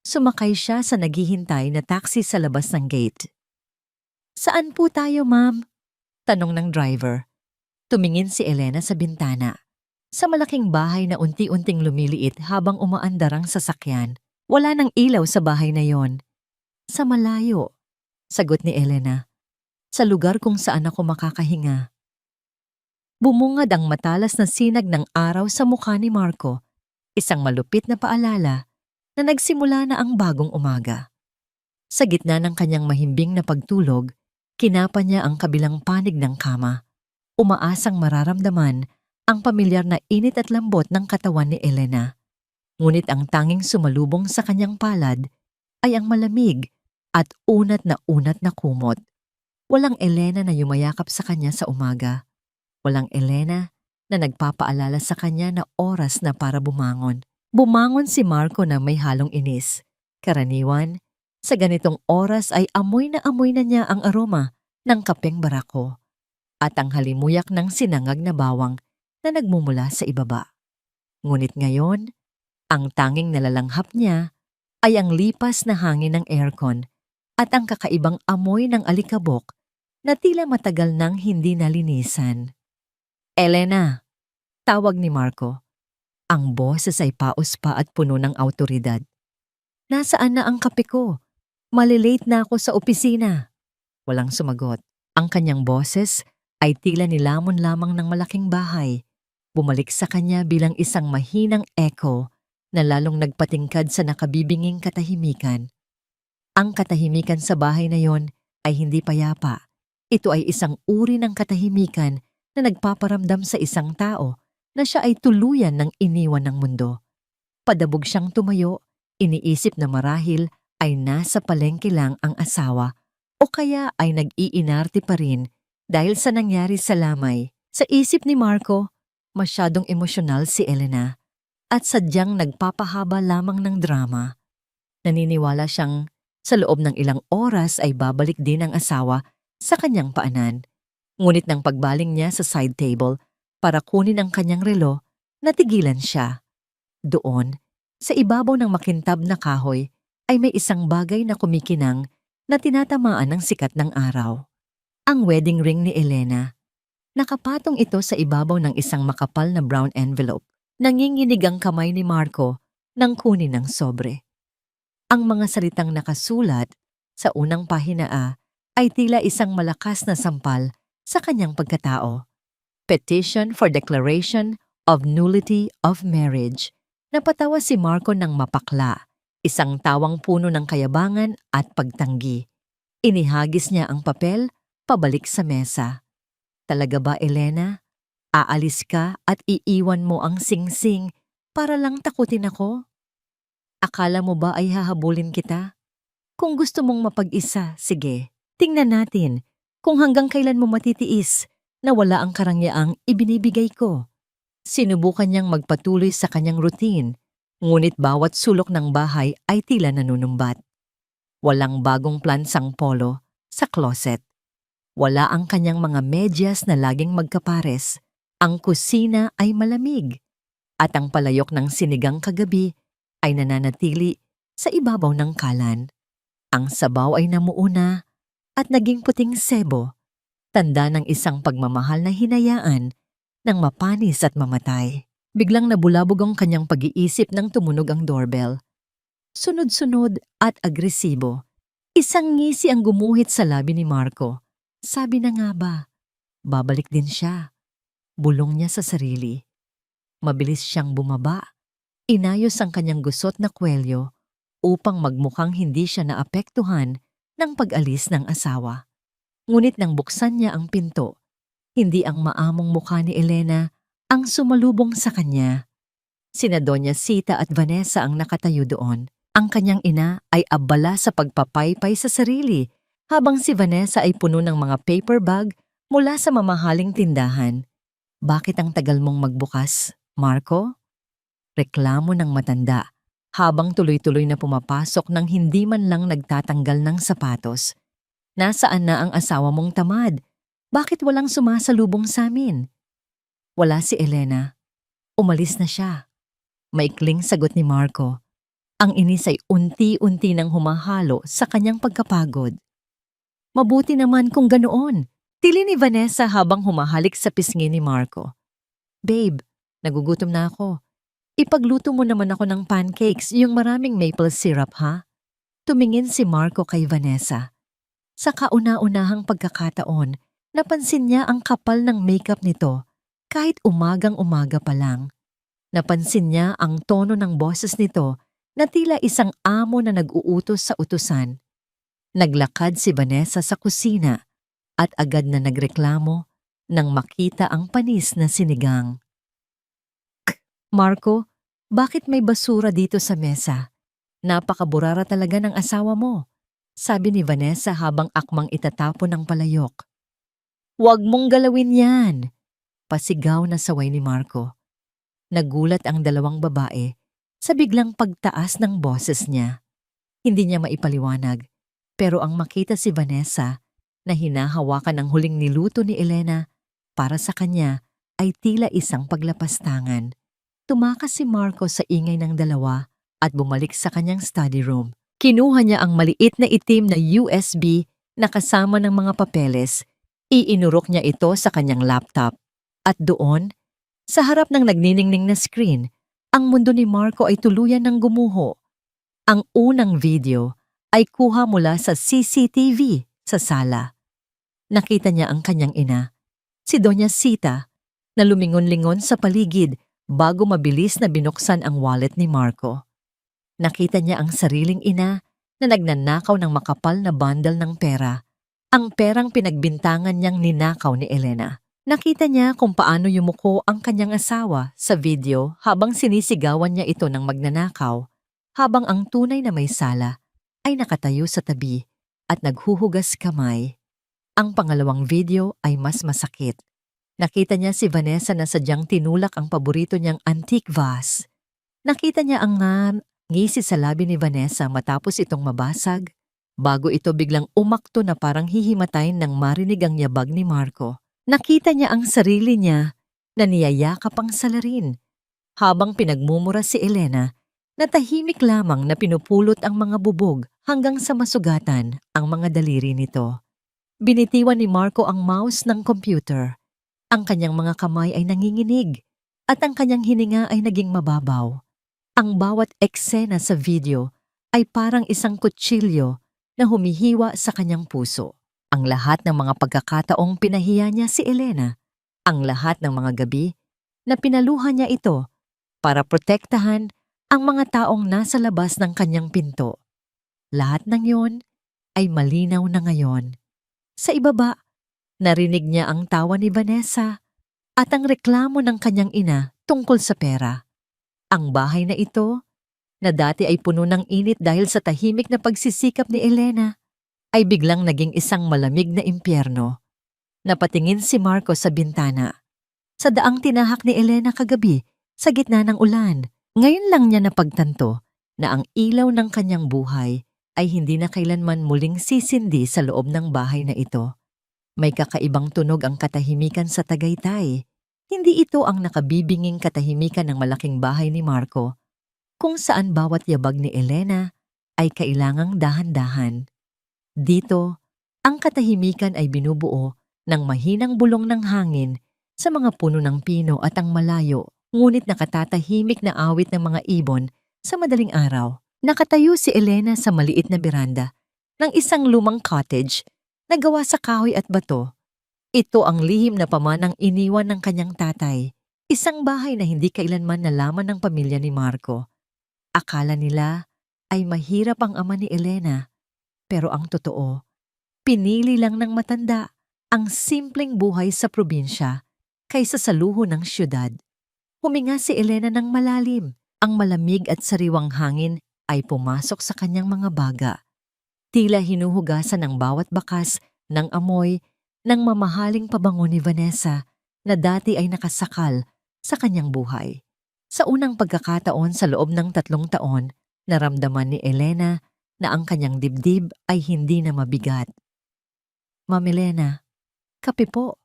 Sumakay siya sa naghihintay na taxi sa labas ng gate. "Saan po tayo, ma'am?" Tanong ng driver. Tumingin si Elena sa bintana. Sa malaking bahay na unti-unting lumiliit habang umaandar ang sasakyan. Wala nang ilaw sa bahay na yon. "Sa malayo," sagot ni Elena. "Sa lugar kung saan ako makakahinga." Bumungad ang matalas na sinag ng araw sa mukha ni Marco. Isang malupit na paalala na nagsimula na ang bagong umaga. Sa gitna ng kanyang mahimbing na pagtulog, kinapa niya ang kabilang panig ng kama. Umaasang mararamdaman ang pamilyar na init at lambot ng katawan ni Elena. Ngunit ang tanging sumalubong sa kanyang palad ay ang malamig at unat na kumot. Walang Elena na yumayakap sa kanya sa umaga. Walang Elena na nagpapaalala sa kanya na oras na para bumangon. Bumangon si Marco na may halong inis. Karaniwan, sa ganitong oras ay amoy na niya ang aroma ng kapeng barako at ang halimuyak ng sinangag na bawang na nagmumula sa ibaba. Ngunit ngayon, ang tanging nalalanghap niya ay ang lipas na hangin ng aircon at ang kakaibang amoy ng alikabok na tila matagal nang hindi nalinisan. "Elena!" tawag ni Marco. Ang boses ay paus pa at puno ng awtoridad. "Nasaan na ang kape ko? Malilate na ako sa opisina." Walang sumagot. Ang kanyang boses ay tila nilamon lamang ng malaking bahay. Bumalik sa kanya bilang isang mahinang echo na lalong nagpatingkad sa nakabibinging katahimikan. Ang katahimikan sa bahay na yon ay hindi payapa. Ito ay isang uri ng katahimikan na nagpaparamdam sa isang tao na siya ay tuluyan ng iniwan ng mundo. Padabog siyang tumayo, iniisip na marahil ay nasa palengke lang ang asawa o kaya ay nag-iinarte pa rin dahil sa nangyari sa lamay. Sa isip ni Marco, Masyadong emosyonal si Elena at sadyang nagpapahaba lamang ng drama. Naniniwala siyang sa loob ng ilang oras ay babalik din ang asawa sa kanyang paanan. Ngunit nang pagbaling niya sa side table para kunin ang kanyang relo, natigilan siya. Doon, sa ibabaw ng makintab na kahoy, ay may isang bagay na kumikinang na tinatamaan ng sikat ng araw. Ang wedding ring ni Elena. Nakapatong ito sa ibabaw ng isang makapal na brown envelope. Nanginginig ang kamay ni Marco nang kunin ng sobre. Ang mga salitang nakasulat sa unang pahina ay tila isang malakas na sampal sa kanyang pagkatao. Petition for Declaration of Nullity of Marriage. Napatawa si Marco ng mapakla, isang tawang puno ng kayabangan at pagtanggi. Inihagis niya ang papel pabalik sa mesa. Talaga ba, Elena? Aalis ka at iiwan mo ang singsing para lang takutin ako? Akala mo ba ay hahabulin kita? Kung gusto mong mapag-isa, sige, tingnan natin kung hanggang kailan mo matitiis na wala ang karangyaang ibinibigay ko. Sinubukan niyang magpatuloy sa kanyang routine, ngunit bawat sulok ng bahay ay tila nanunumbat. Walang bagong plansang polo sa closet. Wala ang kanyang mga medyas na laging magkapares. Ang kusina ay malamig at ang palayok ng sinigang kagabi ay nananatili sa ibabaw ng kalan. Ang sabaw ay namuuna at naging puting sebo, tanda ng isang pagmamahal na hinayaan ng mapanis at mamatay. Biglang nabulabog ang kanyang pag-iisip nang tumunog ang doorbell. Sunod-sunod at agresibo. Isang ngisi ang gumuhit sa labi ni Marco. Sabi na nga ba, babalik din siya. Bulong niya sa sarili. Mabilis siyang bumaba. Inayos ang kanyang gusot na kwelyo upang magmukhang hindi siya naapektuhan ng pag-alis ng asawa. Ngunit nang buksan niya ang pinto, hindi ang maamong mukha ni Elena ang sumalubong sa kanya. Sina Doña Sita at Vanessa ang nakatayo doon. Ang kanyang ina ay abala sa pagpapaypay sa sarili habang si Vanessa ay puno ng mga paper bag mula sa mamahaling tindahan. Bakit ang tagal mong magbukas, Marco? Reklamo ng matanda habang tuloy-tuloy na pumapasok ng hindi man lang nagtatanggal ng sapatos. Nasaan na ang asawa mong tamad? Bakit walang sumasalubong sa amin? Wala si Elena. Umalis na siya. Maikling sagot ni Marco. Ang inis ay unti-unti nang humahalo sa kanyang pagkapagod. Mabuti naman kung ganoon. Tili ni Vanessa habang humahalik sa pisngi ni Marco. Babe, nagugutom na ako. Ipagluto mo naman ako ng pancakes, yung maraming maple syrup, ha? Tumingin si Marco kay Vanessa. Sa kauna-unahang pagkakataon, napansin niya ang kapal ng makeup nito kahit umagang-umaga pa lang. Napansin niya ang tono ng boses nito na tila isang amo na nag-uutos sa utusan. Naglakad si Vanessa sa kusina at agad na nagreklamo nang makita ang panis na sinigang. Marco, bakit may basura dito sa mesa? Napakaburara talaga ng asawa mo, sabi ni Vanessa habang akmang itatapon ng palayok. Huwag mong galawin yan, pasigaw na saway ni Marco. Nagulat ang dalawang babae sa biglang pagtaas ng boses niya. Hindi niya maipaliwanag, pero ang makita si Vanessa na hinahawakan ang huling niluto ni Elena para sa kanya ay tila isang paglapastangan. Tumakas si Marco sa ingay ng dalawa at bumalik sa kanyang study room. Kinuha niya ang maliit na itim na USB na kasama ng mga papeles. Iinurok niya ito sa kanyang laptop. At doon, sa harap ng nagniningning na screen, ang mundo ni Marco ay tuluyan ng gumuho. Ang unang video ay kuha mula sa CCTV sa sala. Nakita niya ang kanyang ina, si Doña Sita, na lumingon-lingon sa paligid bago mabilis na binuksan ang wallet ni Marco. Nakita niya ang sariling ina na nagnanakaw ng makapal na bundle ng pera, ang perang pinagbintangan niyang ninakaw ni Elena. Nakita niya kung paano yumuko ang kanyang asawa sa video habang sinisigawan niya ito ng magnanakaw, habang ang tunay na may sala ay nakatayo sa tabi at naghuhugas kamay. Ang pangalawang video ay mas masakit. Nakita niya si Vanessa na sadyang tinulak ang paborito niyang antique vase. Nakita niya ang ngisi sa labi ni Vanessa matapos itong mabasag, bago ito biglang umakto na parang hihimatay nang marinig ang yabag ni Marco. Nakita niya ang sarili niya na niyayakap ang salarin, habang pinagmumura si Elena na tahimik lamang na pinupulot ang mga bubog hanggang sa masugatan ang mga daliri nito. Binitiwan ni Marco ang mouse ng computer. Ang kanyang mga kamay ay nanginginig at ang kanyang hininga ay naging mababaw. Ang bawat eksena sa video ay parang isang kutsilyo na humihiwa sa kanyang puso. Ang lahat ng mga pagkakataong pinahiya niya si Elena, ang lahat ng mga gabi na pinaluhan niya ito para protektahan ang mga taong nasa labas ng kanyang pinto. Lahat ng yon ay malinaw na ngayon. Sa ibaba, narinig niya ang tawa ni Vanessa at ang reklamo ng kanyang ina tungkol sa pera. Ang bahay na ito, na dati ay puno ng init dahil sa tahimik na pagsisikap ni Elena, ay biglang naging isang malamig na impyerno. Napatingin si Marco sa bintana. Sa daang tinahak ni Elena kagabi sa gitna ng ulan, ngayon lang niya napagtanto na ang ilaw ng kanyang buhay ay hindi na kailanman muling sisindi sa loob ng bahay na ito. May kakaibang tunog ang katahimikan sa Tagaytay. Hindi ito ang nakabibinging katahimikan ng malaking bahay ni Marco, kung saan bawat yabag ni Elena ay kailangang dahan-dahan. Dito, ang katahimikan ay binubuo ng mahinang bulong ng hangin sa mga puno ng pino at ang malayo, ngunit nakatatahimik na awit ng mga ibon sa madaling araw. Nakatayo si Elena sa maliit na beranda ng isang lumang cottage na gawa sa kahoy at bato. Ito ang lihim na pamanang iniwan ng kanyang tatay, isang bahay na hindi kailanman nalaman ng pamilya ni Marco. Akala nila ay mahirap ang ama ni Elena, pero ang totoo, pinili lang ng matanda ang simpleng buhay sa probinsya kaysa sa luho ng syudad. Huminga si Elena ng malalim, ang malamig at sariwang hangin ay pumasok sa kanyang mga baga. Tila hinuhugasan ng bawat bakas ng amoy ng mamahaling pabango ni Vanessa na dati ay nakasakal sa kanyang buhay. Sa unang pagkakataon sa loob ng 3 taon, naramdaman ni Elena na ang kanyang dibdib ay hindi na mabigat. "Ma'am Elena, kape po."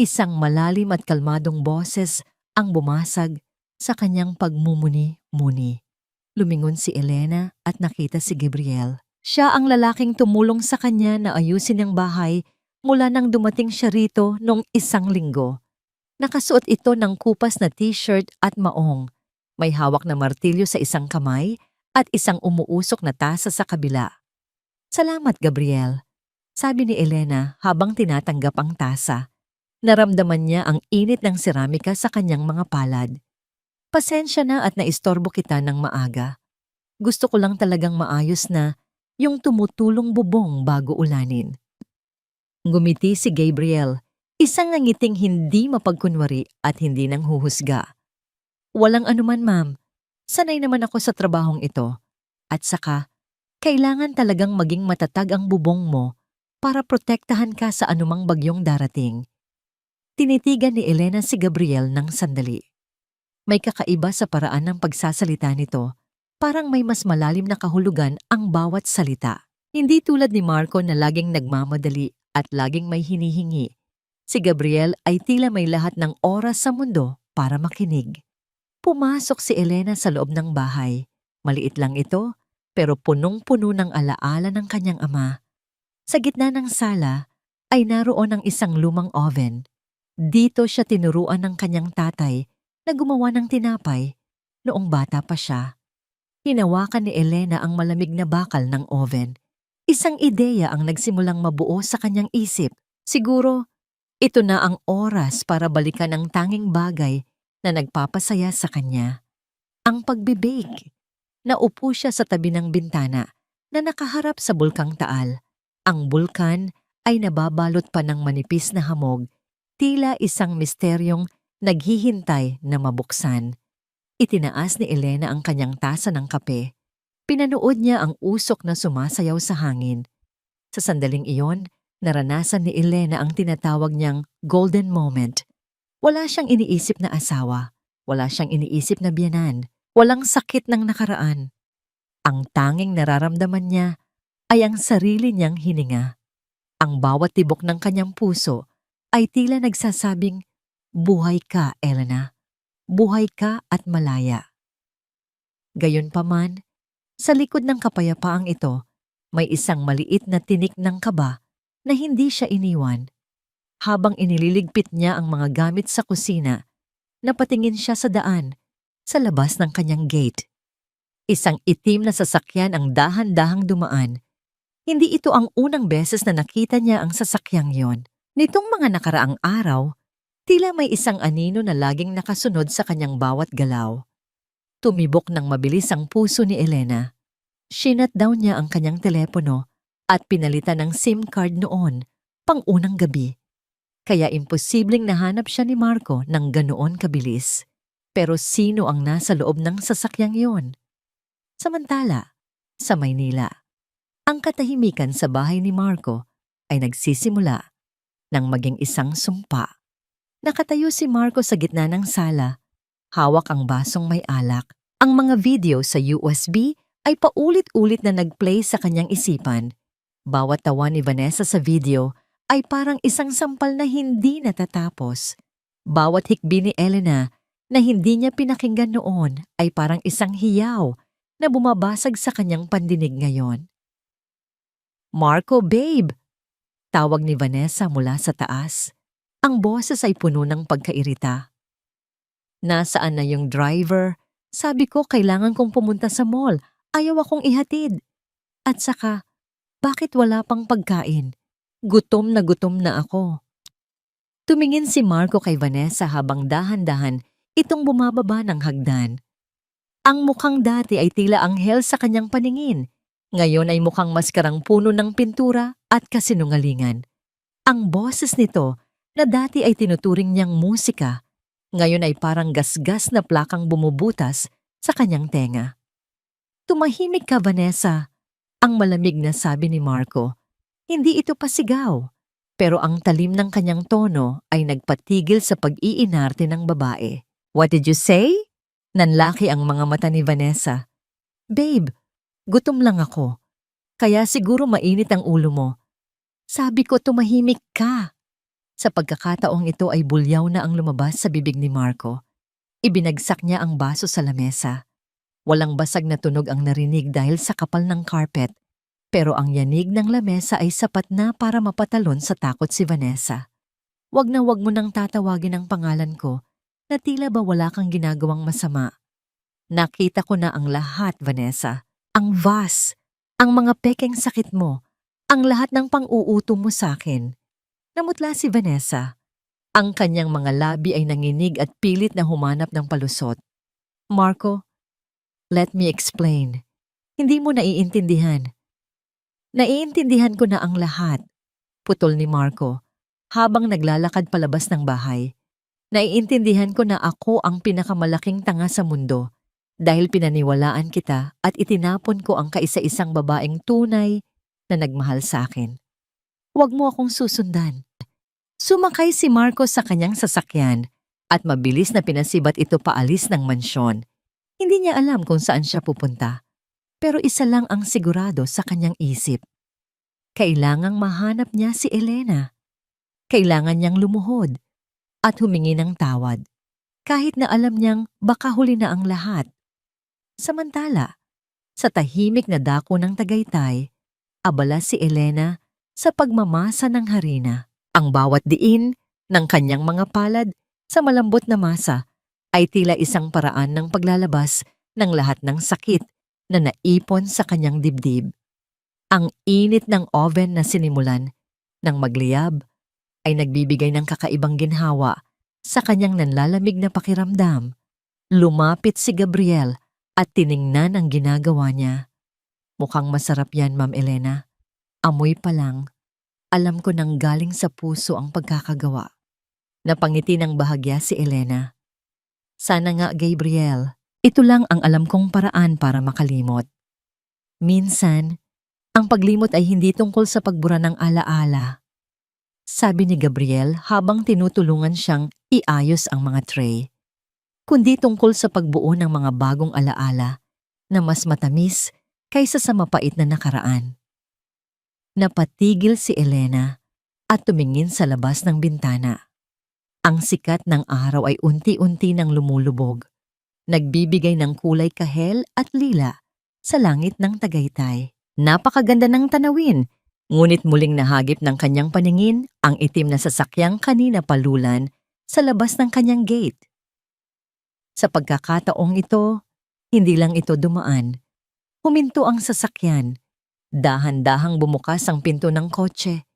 Isang malalim at kalmadong boses ang bumasag sa kanyang pagmumuni-muni. Lumingon si Elena at nakita si Gabriel. Siya ang lalaking tumulong sa kanya na ayusin ang bahay mula nang dumating siya rito noong 1 linggo. Nakasuot ito ng kupas na t-shirt at maong. May hawak na martilyo sa isang kamay at isang umuusok na tasa sa kabila. "Salamat, Gabriel," sabi ni Elena habang tinatanggap ang tasa. Naramdaman niya ang init ng seramika sa kanyang mga palad. "Pasensya na at naistorbo kita ng maaga. Gusto ko lang talagang maayos na yung tumutulong bubong bago ulanin." Ngumiti si Gabriel, isang ngiting hindi mapagkunwari at hindi nang huhusga. "Walang anuman, ma'am. Sanay naman ako sa trabahong ito. At saka, kailangan talagang maging matatag ang bubong mo para protektahan ka sa anumang bagyong darating." Tinitigan ni Elena si Gabriel ng sandali. May kakaiba sa paraan ng pagsasalita nito. Parang may mas malalim na kahulugan ang bawat salita. Hindi tulad ni Marco na laging nagmamadali at laging may hinihingi. Si Gabriel ay tila may lahat ng oras sa mundo para makinig. Pumasok si Elena sa loob ng bahay. Maliit lang ito, pero punong-puno ng alaala ng kanyang ama. Sa gitna ng sala ay naroon ang isang lumang oven. Dito siya tinuruan ng kanyang tatay na gumawa ng tinapay noong bata pa siya. Hinawakan ni Elena ang malamig na bakal ng oven. Isang ideya ang nagsimulang mabuo sa kanyang isip. Siguro, ito na ang oras para balikan ang tanging bagay na nagpapasaya sa kanya. Ang pagbe-bake. Naupo siya sa tabi ng bintana na nakaharap sa bulkang Taal. Ang bulkan ay nababalot pa ng manipis na hamog, tila isang misteryong naghihintay na mabuksan. Itinaas ni Elena ang kanyang tasa ng kape. Pinanood niya ang usok na sumasayaw sa hangin. Sa sandaling iyon, Naranasan ni Elena ang tinatawag niyang golden moment. Wala siyang iniisip na asawa, wala siyang iniisip na biyenan, walang sakit ng nakaraan. Ang tanging nararamdaman niya ay ang sarili niyang hininga. Ang bawat tibok ng kanyang puso ay tila nagsasabing, "Buhay ka, Elena. Buhay ka at malaya." Gayunpaman, sa likod ng kapayapaang ito, may isang maliit na tinik ng kaba na hindi siya iniwan. Habang inililigpit niya ang mga gamit sa kusina, napatingin siya sa daan, sa labas ng kanyang gate. Isang itim na sasakyan ang dahan-dahang dumaan. Hindi ito ang unang beses na nakita niya ang sasakyang yon. Nitong mga nakaraang araw, tila may isang anino na laging nakasunod sa kanyang bawat galaw. Tumibok ng mabilis ang puso ni Elena. Shinut down niya ang kanyang telepono at pinalitan ng SIM card noon, pang-unang gabi. Kaya imposibleng nahanap siya ni Marco ng ganoon kabilis. Pero sino ang nasa loob ng sasakyang yon? Samantala, sa Maynila, ang katahimikan sa bahay ni Marco ay nagsisimula nang maging isang sumpa. Nakatayo si Marco sa gitna ng sala, hawak ang basong may alak. Ang mga video sa USB ay paulit-ulit na nag-play sa kanyang isipan. Bawat tawa ni Vanessa sa video ay parang isang sampal na hindi natatapos. Bawat hikbi ni Elena na hindi niya pinakinggan noon ay parang isang hiyaw na bumabasag sa kanyang pandinig ngayon. "Marco, babe!" Tawag ni Vanessa mula sa taas. Ang boses ay puno ng pagkairita. "Nasaan na yung driver? Sabi ko kailangan kong pumunta sa mall. Ayaw akong ihatid. At saka, bakit wala pang pagkain? Gutom na ako." Tumingin si Marco kay Vanessa habang dahan-dahan itong bumababa ng hagdan. Ang mukhang dati ay tila anghel sa kanyang paningin. Ngayon ay mukhang maskarang puno ng pintura at kasinungalingan. Ang boses nito na dati ay tinuturing niyang musika, ngayon ay parang gasgas na plakang bumubutas sa kanyang tenga. "Tumahimik ka, Vanessa," ang malamig na sabi ni Marco. Hindi ito pasigaw, pero ang talim ng kanyang tono ay nagpatigil sa pag-iinarte ng babae. "What did you say?" Nanlaki ang mga mata ni Vanessa. "Babe, gutom lang ako. Kaya siguro mainit ang ulo mo. Sabi ko tumahimik ka." Sa pagkakataong ito ay bulyaw na ang lumabas sa bibig ni Marco. Ibinagsak niya ang baso sa lamesa. Walang basag na tunog ang narinig dahil sa kapal ng carpet, pero ang yanig ng lamesa ay sapat na para mapatalon sa takot si Vanessa. "Wag na wag mo nang tatawagin ang pangalan ko, na tila ba wala kang ginagawang masama. Nakita ko na ang lahat, Vanessa. Ang vas, ang mga pekeng sakit mo, ang lahat ng pang-uuto mo sa akin." Namutla si Vanessa. Ang kanyang mga labi ay nanginig at pilit na humanap ng palusot. "Marco, let me explain. Hindi mo naiintindihan." "Naiintindihan ko na ang lahat," putol ni Marco, habang naglalakad palabas ng bahay. "Naiintindihan ko na ako ang pinakamalaking tanga sa mundo dahil pinaniwalaan kita at itinapon ko ang kaisa-isang babaeng tunay na nagmahal sa akin. Huwag mo akong susundan." Sumakay si Marco sa kanyang sasakyan at mabilis na pinasibat ito paalis ng mansyon. Hindi niya alam kung saan siya pupunta, pero isa lang ang sigurado sa kanyang isip. Kailangang mahanap niya si Elena. Kailangan niyang lumuhod at humingi ng tawad, kahit na alam niyang baka huli na ang lahat. Samantala, sa tahimik na dako ng Tagaytay, abala si Elena sa pagmamasa ng harina. Ang bawat diin ng kanyang mga palad sa malambot na masa ay tila isang paraan ng paglalabas ng lahat ng sakit na naipon sa kanyang dibdib. Ang init ng oven na sinimulan ng magliyab ay nagbibigay ng kakaibang ginhawa sa kanyang nanlalamig na pakiramdam. Lumapit si Gabriel at tiningnan ang ginagawa niya. "Mukhang masarap yan, Ma'am Elena. Amoy pa lang. Alam ko nang galing sa puso ang pagkakagawa." Napangiti ng bahagya si Elena. "Sana nga, Gabriel. Ito lang ang alam kong paraan para makalimot." Minsan, ang paglimot ay hindi tungkol sa pagbura ng alaala. sabi ni Gabriel habang tinutulungan siyang iayos ang mga tray. Kundi tungkol sa pagbuo ng mga bagong alaala na mas matamis kaysa sa mapait na nakaraan. Napatigil si Elena at tumingin sa labas ng bintana. Ang sikat ng araw ay unti-unti nang lumulubog, nagbibigay ng kulay kahel at lila sa langit ng Tagaytay. Napakaganda ng tanawin, ngunit muling nahagip ng kanyang paningin ang itim na sasakyang kanina palulan sa labas ng kanyang gate. Sa pagkakataong ito, hindi lang ito dumaan. Huminto ang sasakyan. Dahan-dahang bumukas ang pinto ng kotse.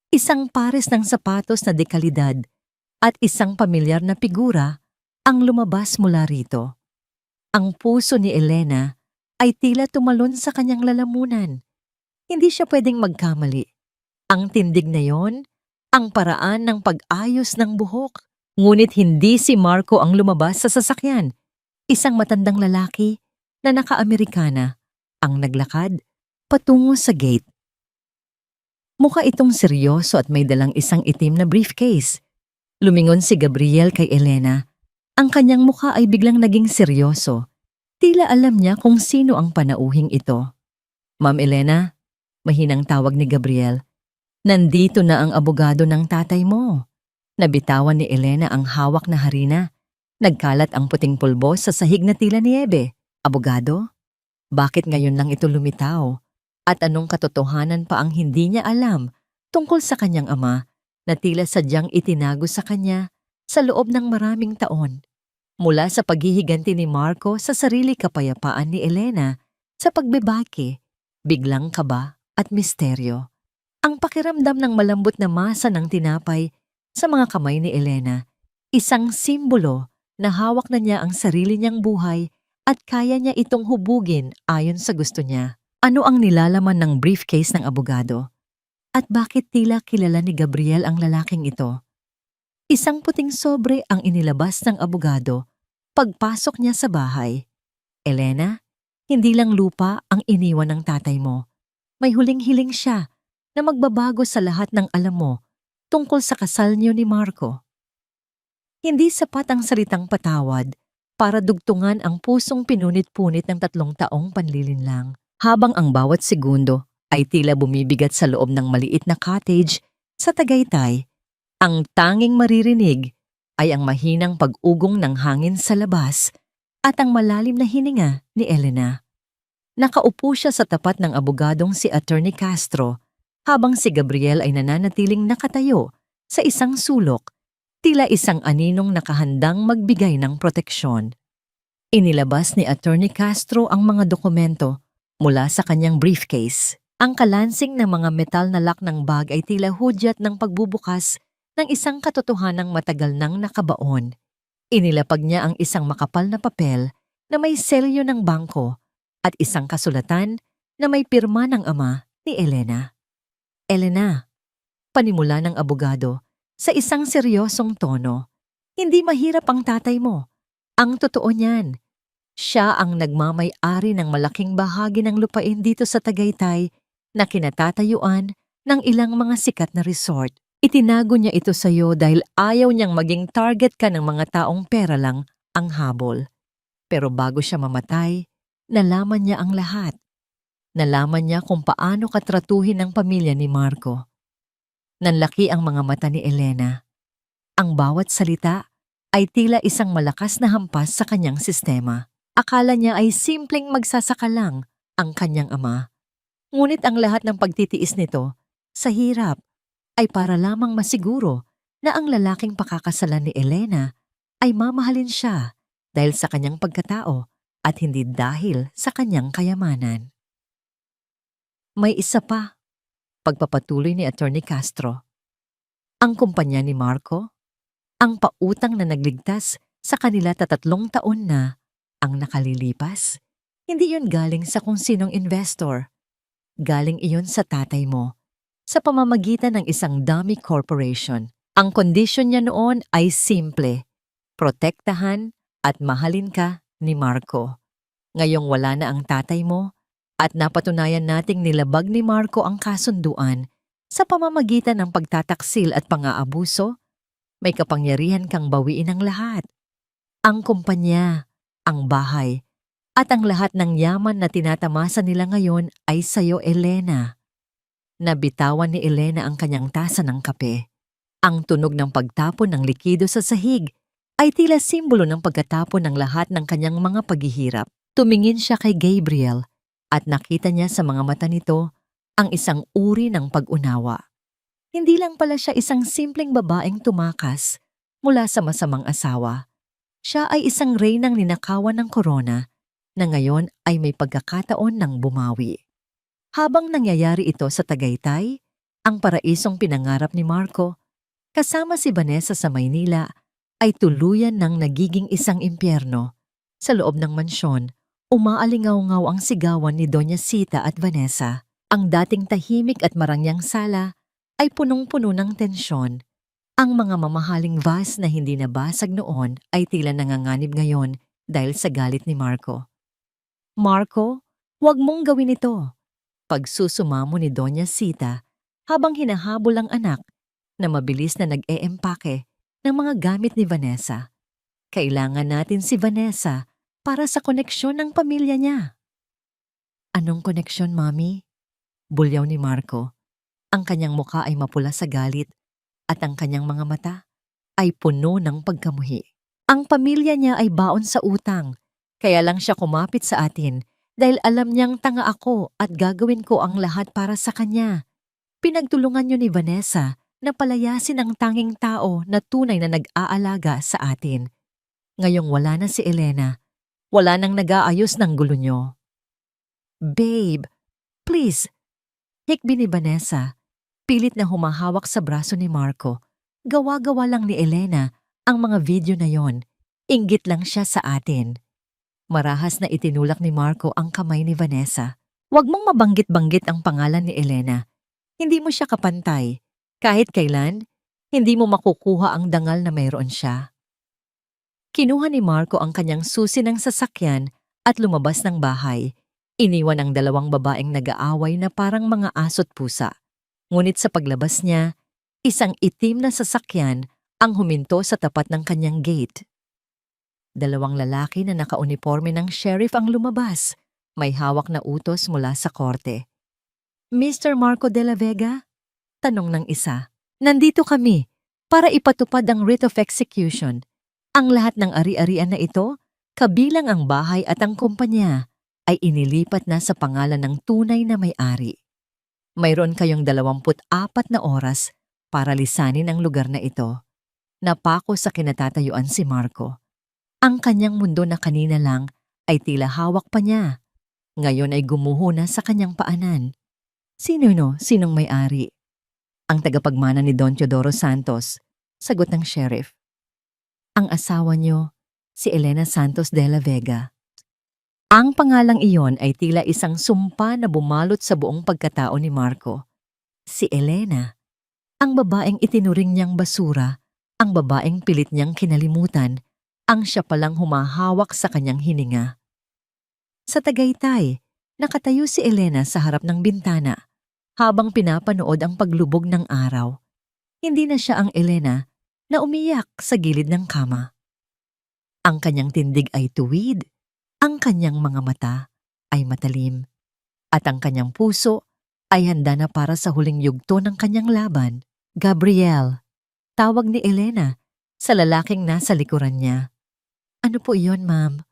Isang pares ng sapatos na dekalidad at isang pamilyar na figura ang lumabas mula rito. Ang puso ni Elena ay tila tumalon sa kanyang lalamunan. Hindi siya pwedeng magkamali. Ang tindig na yon, ang paraan ng pag-ayos ng buhok. Ngunit hindi si Marco ang lumabas sa sasakyan. Isang matandang lalaki na naka-Amerikana ang naglakad patungo sa gate. Mukha itong seryoso at may dalang isang itim na briefcase. Lumingon si Gabriel kay Elena. Ang kanyang mukha ay biglang naging seryoso. Tila alam niya kung sino ang panauhing ito. Ma'am Elena, mahinang tawag ni Gabriel. Nandito na ang abogado ng tatay mo. Nabitawan ni Elena ang hawak na harina. Nagkalat ang puting pulbo sa sahig na tila niebe. Abogado? Bakit ngayon lang ito lumitaw? At anong katotohanan pa ang hindi niya alam tungkol sa kanyang ama na tila sadyang itinago sa kanya sa loob ng maraming taon? Mula sa paghihiganti ni Marco sa sarili kapayapaan ni Elena sa pagbebake, biglang kaba at misteryo. Ang pakiramdam ng malambot na masa ng tinapay sa mga kamay ni Elena, isang simbolo na hawak na niya ang sarili niyang buhay at kaya niya itong hubugin ayon sa gusto niya. Ano ang nilalaman ng briefcase ng abogado? At bakit tila kilala ni Gabriel ang lalaking ito? Isang puting sobre ang inilabas ng abogado pagpasok niya sa bahay. Elena, hindi lang lupa ang iniwan ng tatay mo. May huling-hiling siya na magbabago sa lahat ng alam mo tungkol sa kasal niyo ni Marco. Hindi sapat ang salitang patawad para dugtungan ang pusong pinunit-punit ng 3 taong panlilinlang, habang ang bawat segundo ay tila bumibigat sa loob ng maliit na cottage sa Tagaytay. Ang tanging maririnig ay ang mahinang pag-ugong ng hangin sa labas at ang malalim na hininga ni Elena. Nakaupo siya sa tapat ng abogadong si Attorney Castro habang si Gabriel ay nananatiling nakatayo sa isang sulok, tila isang aninong nakahandang magbigay ng proteksyon. Inilabas ni Attorney Castro ang mga dokumento mula sa kanyang briefcase. Ang kalansing ng mga metal na lock ng bag ay tila hudyat ng pagbubukas ng isang katotohanang matagal nang nakabaon. Inilapag niya ang isang makapal na papel na may selyo ng bangko at isang kasulatan na may pirma ng ama ni Elena. Elena, panimula ng abogado sa isang seryosong tono, hindi mahirap ang tatay mo. Ang totoo niyan, siya ang nagmamay-ari ng malaking bahagi ng lupain dito sa Tagaytay na kinatatayuan ng ilang mga sikat na resort. Itinago niya ito sa iyo dahil ayaw niyang maging target ka ng mga taong pera lang ang habol. Pero bago siya mamatay, nalaman niya ang lahat. Nalaman niya kung paano katratuhin ang pamilya ni Marco. Nanlaki ang mga mata ni Elena. Ang bawat salita ay tila isang malakas na hampas sa kanyang sistema. Akala niya ay simpleng magsasaka lang ang kanyang ama. Ngunit ang lahat ng pagtitiis nito sa hirap ay para lamang masiguro na ang lalaking pakakasalan ni Elena ay mamahalin siya dahil sa kanyang pagkatao at hindi dahil sa kanyang kayamanan. May isa pa, pagpapatuloy ni Attorney Castro. Ang kumpanya ni Marco, ang pautang na nagligtas sa kanila 3 taon na ang nakalilipas, hindi yun galing sa kung sinong investor. Galing iyon sa tatay mo, sa pamamagitan ng isang dummy corporation. Ang kondisyon niya noon ay simple, protektahan at mahalin ka ni Marco. Ngayong wala na ang tatay mo at napatunayan nating nilabag ni Marco ang kasunduan, Sa pamamagitan ng pagtataksil at pang-aabuso, may kapangyarihan kang bawiin ang lahat. Ang kumpanya, ang bahay, at ang lahat ng yaman na tinatamasa nila ngayon ay sayo, Elena. Nabitawan ni Elena ang kanyang tasa ng kape. Ang tunog ng pagtapon ng likido sa sahig ay tila simbolo ng pagkatapon ng lahat ng kanyang mga paghihirap. Tumingin siya kay Gabriel at nakita niya sa mga mata nito ang isang uri ng pag-unawa. Hindi lang pala siya isang simpleng babaeng tumakas mula sa masamang asawa. Siya ay isang reynang ninakawan ng korona na ngayon ay may pagkakataon ng bumawi. Habang nangyayari ito sa Tagaytay, ang paraisong pinangarap ni Marco, kasama si Vanessa sa Maynila, ay tuluyan ng nagiging isang impyerno. Sa loob ng mansyon, umaalingaw-ngaw ang sigawan ni Doña Sita at Vanessa. Ang dating tahimik at marangyang sala ay punong-puno ng tensyon. Ang mga mamahaling vase na hindi nabasag noon ay tila nanganganib ngayon dahil sa galit ni Marco. Marco, huwag mong gawin ito. Pagsusumamo ni Doña Sita habang hinahabol ang anak na mabilis na nag-eempake ng mga gamit ni Vanessa. Kailangan natin si Vanessa para sa koneksyon ng pamilya niya. Anong koneksyon, Mami? Bulyaw ni Marco. Ang kanyang muka ay mapula sa galit at ang kanyang mga mata ay puno ng pagkamuhi. Ang pamilya niya ay baon sa utang, kaya lang siya kumapit sa atin dahil alam niyang tanga ako at gagawin ko ang lahat para sa kanya. Pinagtulungan niyo ni Vanessa na palayasin ang tanging tao na tunay na nag-aalaga sa atin. Ngayong wala na si Elena, wala nang nag-aayos ng gulo niyo. Babe, please. Hikbi ni Vanessa, pilit na humahawak sa braso ni Marco. Gawa-gawa lang ni Elena ang mga video na yon. Inggit lang siya sa atin. Marahas na itinulak ni Marco ang kamay ni Vanessa. Huwag mong mabanggit-banggit ang pangalan ni Elena. Hindi mo siya kapantay. Kahit kailan, hindi mo makukuha ang dangal na mayroon siya. Kinuha ni Marco ang kanyang susi ng sasakyan at lumabas ng bahay. Iniwan ang dalawang babaeng nag-aaway na parang mga aso't pusa. Ngunit sa paglabas niya, isang itim na sasakyan ang huminto sa tapat ng kanyang gate. Dalawang lalaki na nakauniforme ng sheriff ang lumabas. May hawak na utos mula sa korte. Mr. Marco de la Vega? Tanong ng isa. Nandito kami para ipatupad ang writ of execution. Ang lahat ng ari-arian na ito, kabilang ang bahay at ang kumpanya, ay inilipat na sa pangalan ng tunay na may-ari. Mayroon kayong 24 na oras para lisanin ang lugar na ito. Napako sa kinatatayuan si Marco. Ang kanyang mundo na kanina lang ay tila hawak pa niya. Ngayon ay gumuho na sa kanyang paanan. Sinong may-ari? Ang tagapagmana ni Don Teodoro Santos, sagot ng sheriff. Ang asawa niyo, si Elena Santos de la Vega. Ang pangalang iyon ay tila isang sumpa na bumalot sa buong pagkatao ni Marco. Si Elena, ang babaeng itinuring niyang basura, ang babaeng pilit niyang kinalimutan, ang siya palang humahawak sa kanyang hininga. Sa Tagaytay, nakatayo si Elena sa harap ng bintana habang pinapanood ang paglubog ng araw. Hindi na siya ang Elena na umiyak sa gilid ng kama. Ang kanyang tindig ay tuwid, ang kanyang mga mata ay matalim, at ang kanyang puso ay handa na para sa huling yugto ng kanyang laban. Gabriel, tawag ni Elena sa lalaking nasa likuran niya. Ano po iyon, ma'am?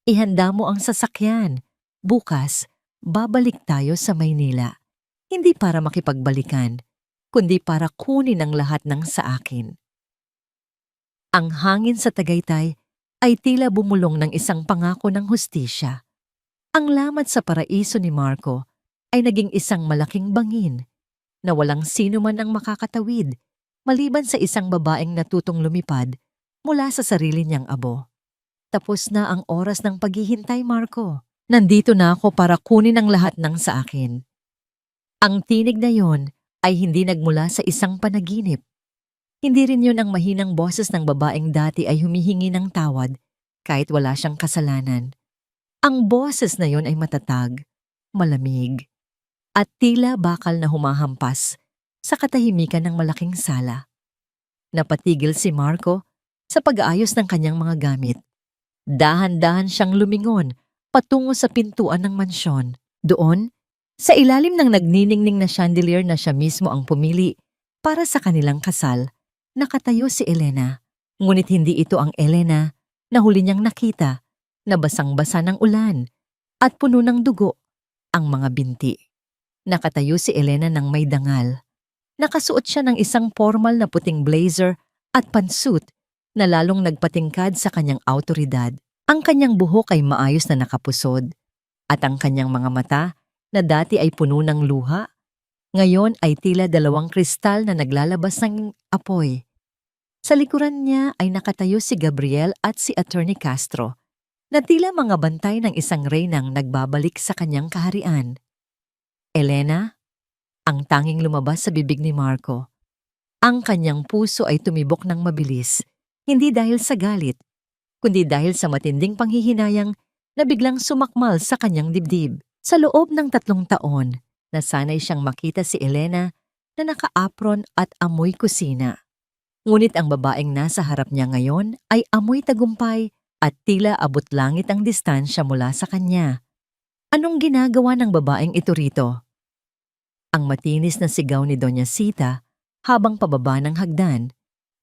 Ihanda mo ang sasakyan. Bukas, babalik tayo sa Maynila. Hindi para makipagbalikan, kundi para kunin ang lahat ng sa akin. Ang hangin sa Tagaytay ay tila bumulong ng isang pangako ng hustisya. Ang lamat sa paraiso ni Marco ay naging isang malaking bangin na walang sino man ang makakatawid maliban sa isang babaeng natutong lumipad mula sa sarili niyang abo. Tapos na ang oras ng paghihintay, Marco. Nandito na ako para kunin ang lahat ng sa akin. Ang tinig na yon ay hindi nagmula sa isang panaginip. Hindi rin yun ang mahinang boses ng babaeng dati ay humihingi ng tawad kahit wala siyang kasalanan. Ang boses na yon ay matatag, malamig, at tila bakal na humahampas sa katahimikan ng malaking sala. Napatigil si Marco sa pag-aayos ng kanyang mga gamit. Dahan-dahan siyang lumingon patungo sa pintuan ng mansyon. Doon, sa ilalim ng nagniningning na chandelier na siya mismo ang pumili para sa kanilang kasal, nakatayo si Elena. Ngunit hindi ito ang Elena na huli niyang nakita, na basang-basa ng ulan at puno ng dugo ang mga binti. Nakatayo si Elena ng may dangal. Nakasuot siya ng isang formal na puting blazer at pantsuit na lalong nagpatingkad sa kanyang awtoridad. Ang kanyang buhok ay maayos na nakapusod at ang kanyang mga mata na dati ay puno ng luha, ngayon ay tila dalawang kristal na naglalabas ng apoy. Sa likuran niya ay nakatayo si Gabriel at si Attorney Castro na tila mga bantay ng isang reynang nagbabalik sa kanyang kaharian. Elena, ang tanging lumabas sa bibig ni Marco. Ang kanyang puso ay tumibok ng mabilis, hindi dahil sa galit, kundi dahil sa matinding panghihinayang na biglang sumakmal sa kanyang dibdib. Sa loob ng 3 taon, nasanay siyang makita si Elena na naka-apron at amoy kusina. Ngunit ang babaeng nasa harap niya ngayon ay amoy tagumpay at tila abot langit ang distansya mula sa kanya. Anong ginagawa ng babaeng ito rito? Ang matinis na sigaw ni Doña Sita habang pababa ng hagdan,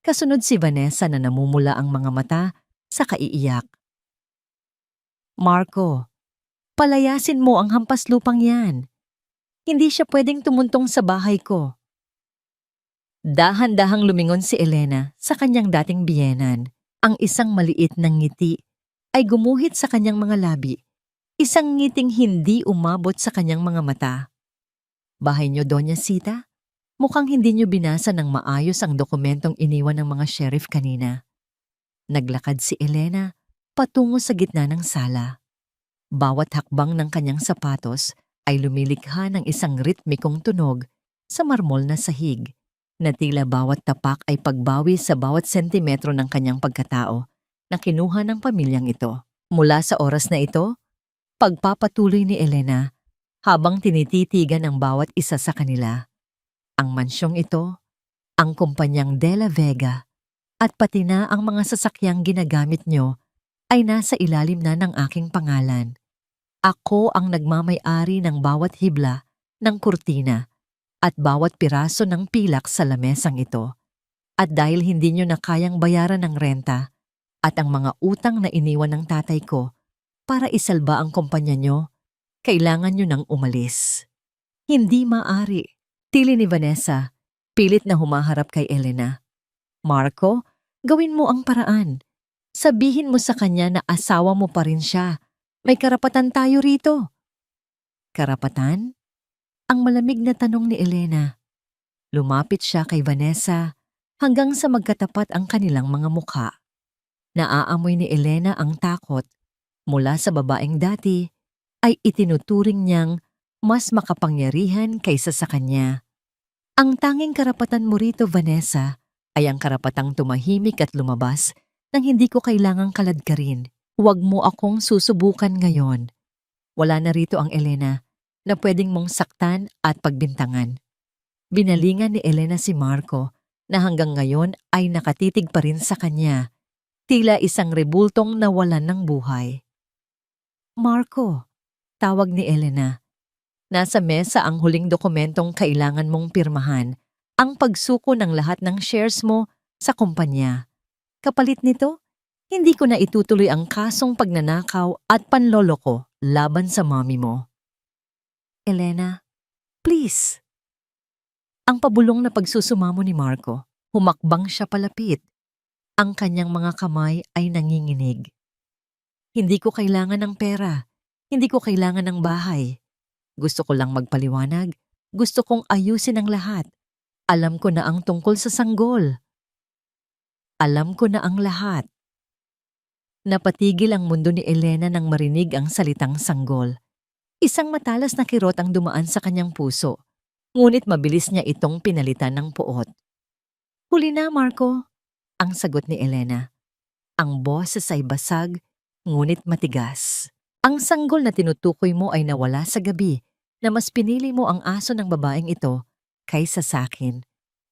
kasunod si Vanessa na namumula ang mga mata sa kaiiyak. Marco, palayasin mo ang hampas lupang yan. Hindi siya pwedeng tumuntong sa bahay ko. Dahan-dahang lumingon si Elena sa kanyang dating biyenan. Ang isang maliit na ngiti ay gumuhit sa kanyang mga labi. Isang ngiting hindi umabot sa kanyang mga mata. Bahay niyo, Doña Sita? Mukhang hindi niyo binasa ng maayos ang dokumentong iniwan ng mga sheriff kanina. Naglakad si Elena patungo sa gitna ng sala. Bawat hakbang ng kanyang sapatos ay lumilikha ng isang ritmikong tunog sa marmol na sahig, na tila bawat tapak ay pagbawi sa bawat sentimetro ng kanyang pagkatao na kinuha ng pamilyang ito. Mula sa oras na ito, pagpapatuloy ni Elena habang tinititigan ang bawat isa sa kanila. Ang mansyong ito, ang kumpanyang De La Vega, at pati na ang mga sasakyang ginagamit nyo ay nasa ilalim na ng aking pangalan. Ako ang nagmamay-ari ng bawat hibla ng kurtina at bawat piraso ng pilak sa lamesang ito. At dahil hindi nyo na kayang bayaran ng renta at ang mga utang na iniwan ng tatay ko para isalba ang kumpanya nyo, kailangan nyo nang umalis. Hindi maari, tili ni Vanessa, pilit na humaharap kay Elena. Marco, gawin mo ang paraan. Sabihin mo sa kanya na asawa mo pa rin siya. May karapatan tayo rito. Karapatan? Ang malamig na tanong ni Elena. Lumapit siya kay Vanessa hanggang sa magkatapat ang kanilang mga mukha. Naaamoy ni Elena ang takot mula sa babaeng dati ay itinuturing niyang mas makapangyarihan kaysa sa kanya. Ang tanging karapatan mo rito, Vanessa, ay ang karapatang tumahimik at lumabas nang hindi ko kailangang kaladkarin. Huwag mo akong susubukan ngayon. Wala na rito ang Elena na pwedeng mong saktan at pagbintangan. Binalingan ni Elena si Marco na hanggang ngayon ay nakatitig pa rin sa kanya, tila isang rebultong nawalan ng buhay. Marco, tawag ni Elena. Nasa mesa ang huling dokumentong kailangan mong pirmahan, ang pagsuko ng lahat ng shares mo sa kumpanya. Kapalit nito, hindi ko na itutuloy ang kasong pagnanakaw at panloloko laban sa mami mo. Elena, please. Ang pabulong na pagsusumamo ni Marco, humakbang siya palapit. Ang kanyang mga kamay ay nanginginig. Hindi ko kailangan ng pera. Hindi ko kailangan ng bahay. Gusto ko lang magpaliwanag. Gusto kong ayusin ang lahat. Alam ko na ang tungkol sa sanggol. Alam ko na ang lahat. Napatigil ang mundo ni Elena nang marinig ang salitang sanggol. Isang matalas na kirot ang dumaan sa kanyang puso, ngunit mabilis niya itong pinalitan ng puot. Huli na, Marco, ang sagot ni Elena. Ang boses ay basag, ngunit matigas. Ang sanggol na tinutukoy mo ay nawala sa gabi na mas pinili mo ang aso ng babaeng ito kaysa sa'kin.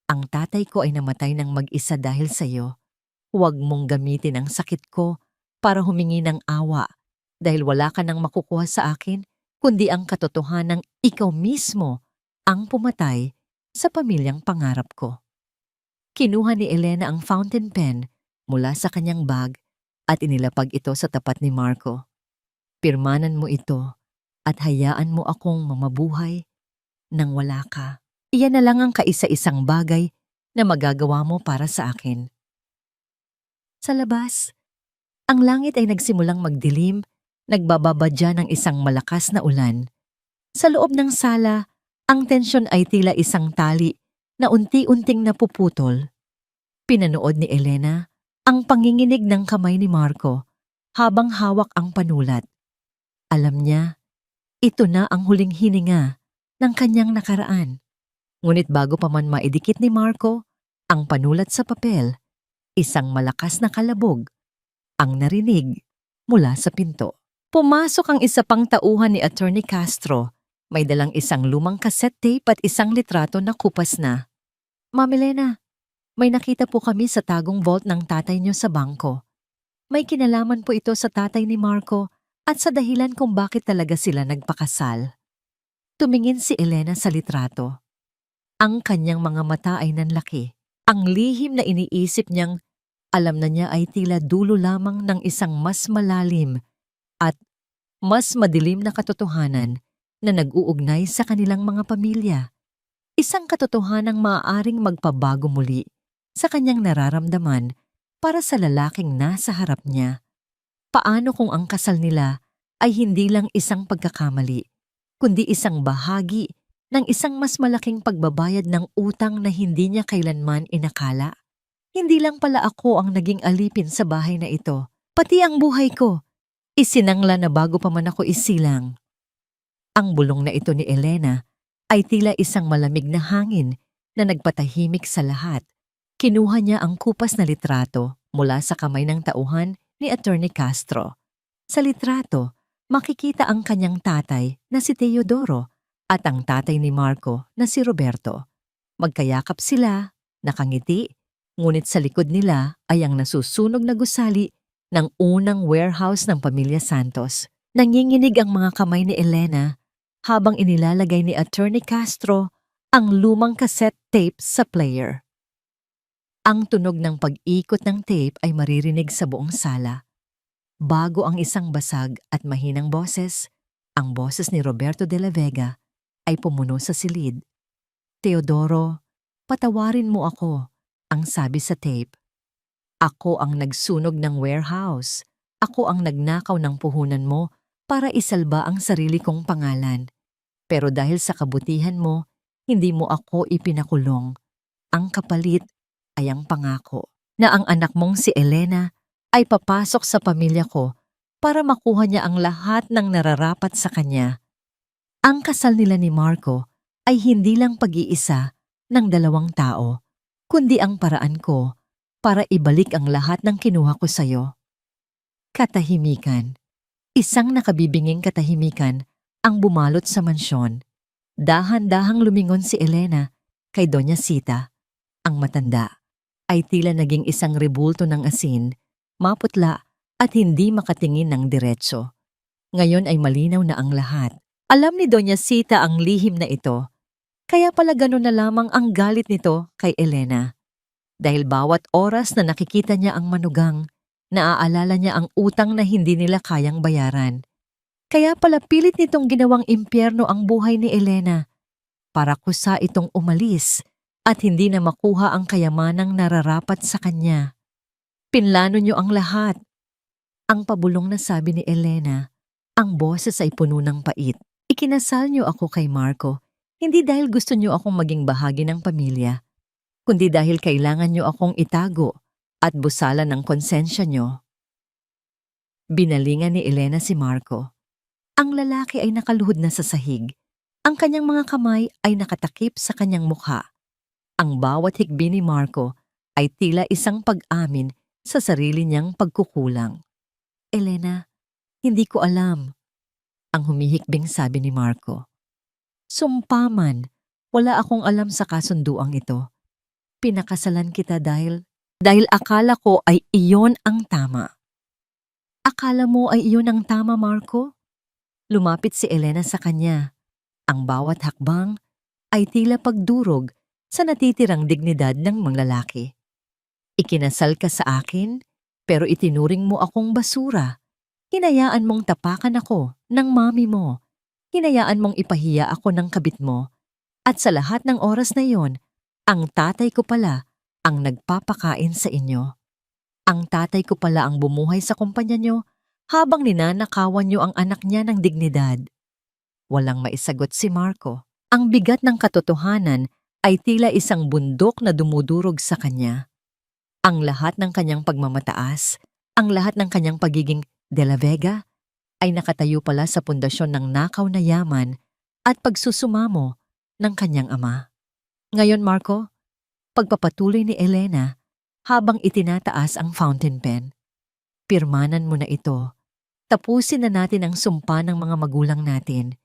Ang tatay ko ay namatay ng mag-isa dahil sa'yo. Huwag mong gamitin ang sakit ko para humingi ng awa dahil wala ka nang makukuha sa akin kundi ang katotohanang ikaw mismo ang pumatay sa pamilyang pangarap ko. Kinuha ni Elena ang fountain pen mula sa kanyang bag at inilapag ito sa tapat ni Marco. Pirmanan mo ito at hayaan mo akong mamabuhay nang wala ka. Iyan na lang ang kaisa-isang bagay na magagawa mo para sa akin. Sa labas, ang langit ay nagsimulang magdilim, nagbababadya ng isang malakas na ulan. Sa loob ng sala, ang tensyon ay tila isang tali na unti-unting napuputol. Pinanood ni Elena ang panginginig ng kamay ni Marco habang hawak ang panulat. Alam niya, ito na ang huling hininga ng kanyang nakaraan. Ngunit bago pa man maidikit ni Marco ang panulat sa papel, isang malakas na kalabog ang narinig mula sa pinto. Pumasok ang isa pang tauhan ni Attorney Castro. May dalang isang lumang cassette tape at isang litrato na kupas na. Ma'am Elena, may nakita po kami sa tagong vault ng tatay niyo sa bangko. May kinalaman po ito sa tatay ni Marco at sa dahilan kung bakit talaga sila nagpakasal. Tumingin si Elena sa litrato. Ang kanyang mga mata ay nanlaki. Ang lihim na iniisip niyang alam na niya ay tila dulo lamang ng isang mas malalim at mas madilim na katotohanan na nag-uugnay sa kanilang mga pamilya. Isang katotohanang maaaring magpabago muli sa kanyang nararamdaman para sa lalaking nasa harap niya. Paano kung ang kasal nila ay hindi lang isang pagkakamali, kundi isang bahagi ng isang mas malaking pagbabayad ng utang na hindi niya kailanman inakala? Hindi lang pala ako ang naging alipin sa bahay na ito, pati ang buhay ko. Isinangla na bago pa man ako isilang. Ang bulong na ito ni Elena ay tila isang malamig na hangin na nagpatahimik sa lahat. Kinuha niya ang kupas na litrato mula sa kamay ng tauhan ni Attorney Castro. Sa litrato, makikita ang kanyang tatay na si Teodoro at ang tatay ni Marco na si Roberto. Magkayakap sila, nakangiti, ngunit sa likod nila ay ang nasusunog na gusali ng unang warehouse ng pamilya Santos. Nanginginig ang mga kamay ni Elena habang inilalagay ni Attorney Castro ang lumang cassette tape sa player. Ang tunog ng pag-ikot ng tape ay maririnig sa buong sala. Bago ang isang basag at mahinang boses, ang boses ni Roberto de la Vega ay pumuno sa silid. Teodoro, patawarin mo ako, ang sabi sa tape. Ako ang nagsunog ng warehouse. Ako ang nagnakaw ng puhunan mo para isalba ang sarili kong pangalan. Pero dahil sa kabutihan mo, hindi mo ako ipinakulong. Ang kapalit ay ang pangako na ang anak mong si Elena ay papasok sa pamilya ko para makuha niya ang lahat ng nararapat sa kanya. Ang kasal nila ni Marco ay hindi lang pag-iisa ng dalawang tao, kundi ang paraan ko para ibalik ang lahat ng kinuha ko sa'yo. Katahimikan. Isang nakabibinging katahimikan ang bumalot sa mansyon. Dahan-dahang lumingon si Elena kay Doña Sita. Ang matanda ay tila naging isang rebulto ng asin, maputla at hindi makatingin ng diretso. Ngayon ay malinaw na ang lahat. Alam ni Doña Sita ang lihim na ito. Kaya pala ganun na lamang ang galit nito kay Elena. Dahil bawat oras na nakikita niya ang manugang, naaalala niya ang utang na hindi nila kayang bayaran. Kaya pala pilit nitong ginawang impyerno ang buhay ni Elena para kusa itong umalis at hindi na makuha ang kayamanang nararapat sa kanya. Pinlano niyo ang lahat. Ang pabulong na sabi ni Elena, ang boses ay puno ng pait. Ikinasal niyo ako kay Marco, hindi dahil gusto niyo akong maging bahagi ng pamilya, kundi dahil kailangan niyo akong itago at busalan ng konsensya niyo. Binalingan ni Elena si Marco. Ang lalaki ay nakaluhod na sa sahig. Ang kanyang mga kamay ay nakatakip sa kanyang mukha. Ang bawat hikbi ni Marco ay tila isang pag-amin sa sarili niyang pagkukulang. Elena, hindi ko alam, ang humihikbing sabi ni Marco. Sumpa man, Wala akong alam sa kasunduang ito. Pinakasalan kita dahil akala ko ay iyon ang tama. Akala mo ay iyon ang tama, Marco? Lumapit si Elena sa kanya. Ang bawat hakbang ay tila pagdurog sa natitirang dignidad ng mga lalaki. Ikinasal ka sa akin, pero itinuring mo akong basura. Hinayaan mong tapakan ako ng mami mo. Hinayaan mong ipahiya ako ng kabit mo. At sa lahat ng oras na yon, ang tatay ko pala ang nagpapakain sa inyo. Ang tatay ko pala ang bumuhay sa kumpanya nyo habang ninanakawan nyo ang anak niya ng dignidad. Walang maisagot si Marco. Ang bigat ng katotohanan ay tila isang bundok na dumudurog sa kanya. Ang lahat ng kanyang pagmamataas, ang lahat ng kanyang pagiging de la Vega ay nakatayo pala sa pundasyon ng nakaw na yaman at pagsusumamo ng kanyang ama. Ngayon, Marco, pagpapatuloy ni Elena habang itinataas ang fountain pen. Pirmanan mo na ito. Tapusin na natin ang sumpa ng mga magulang natin.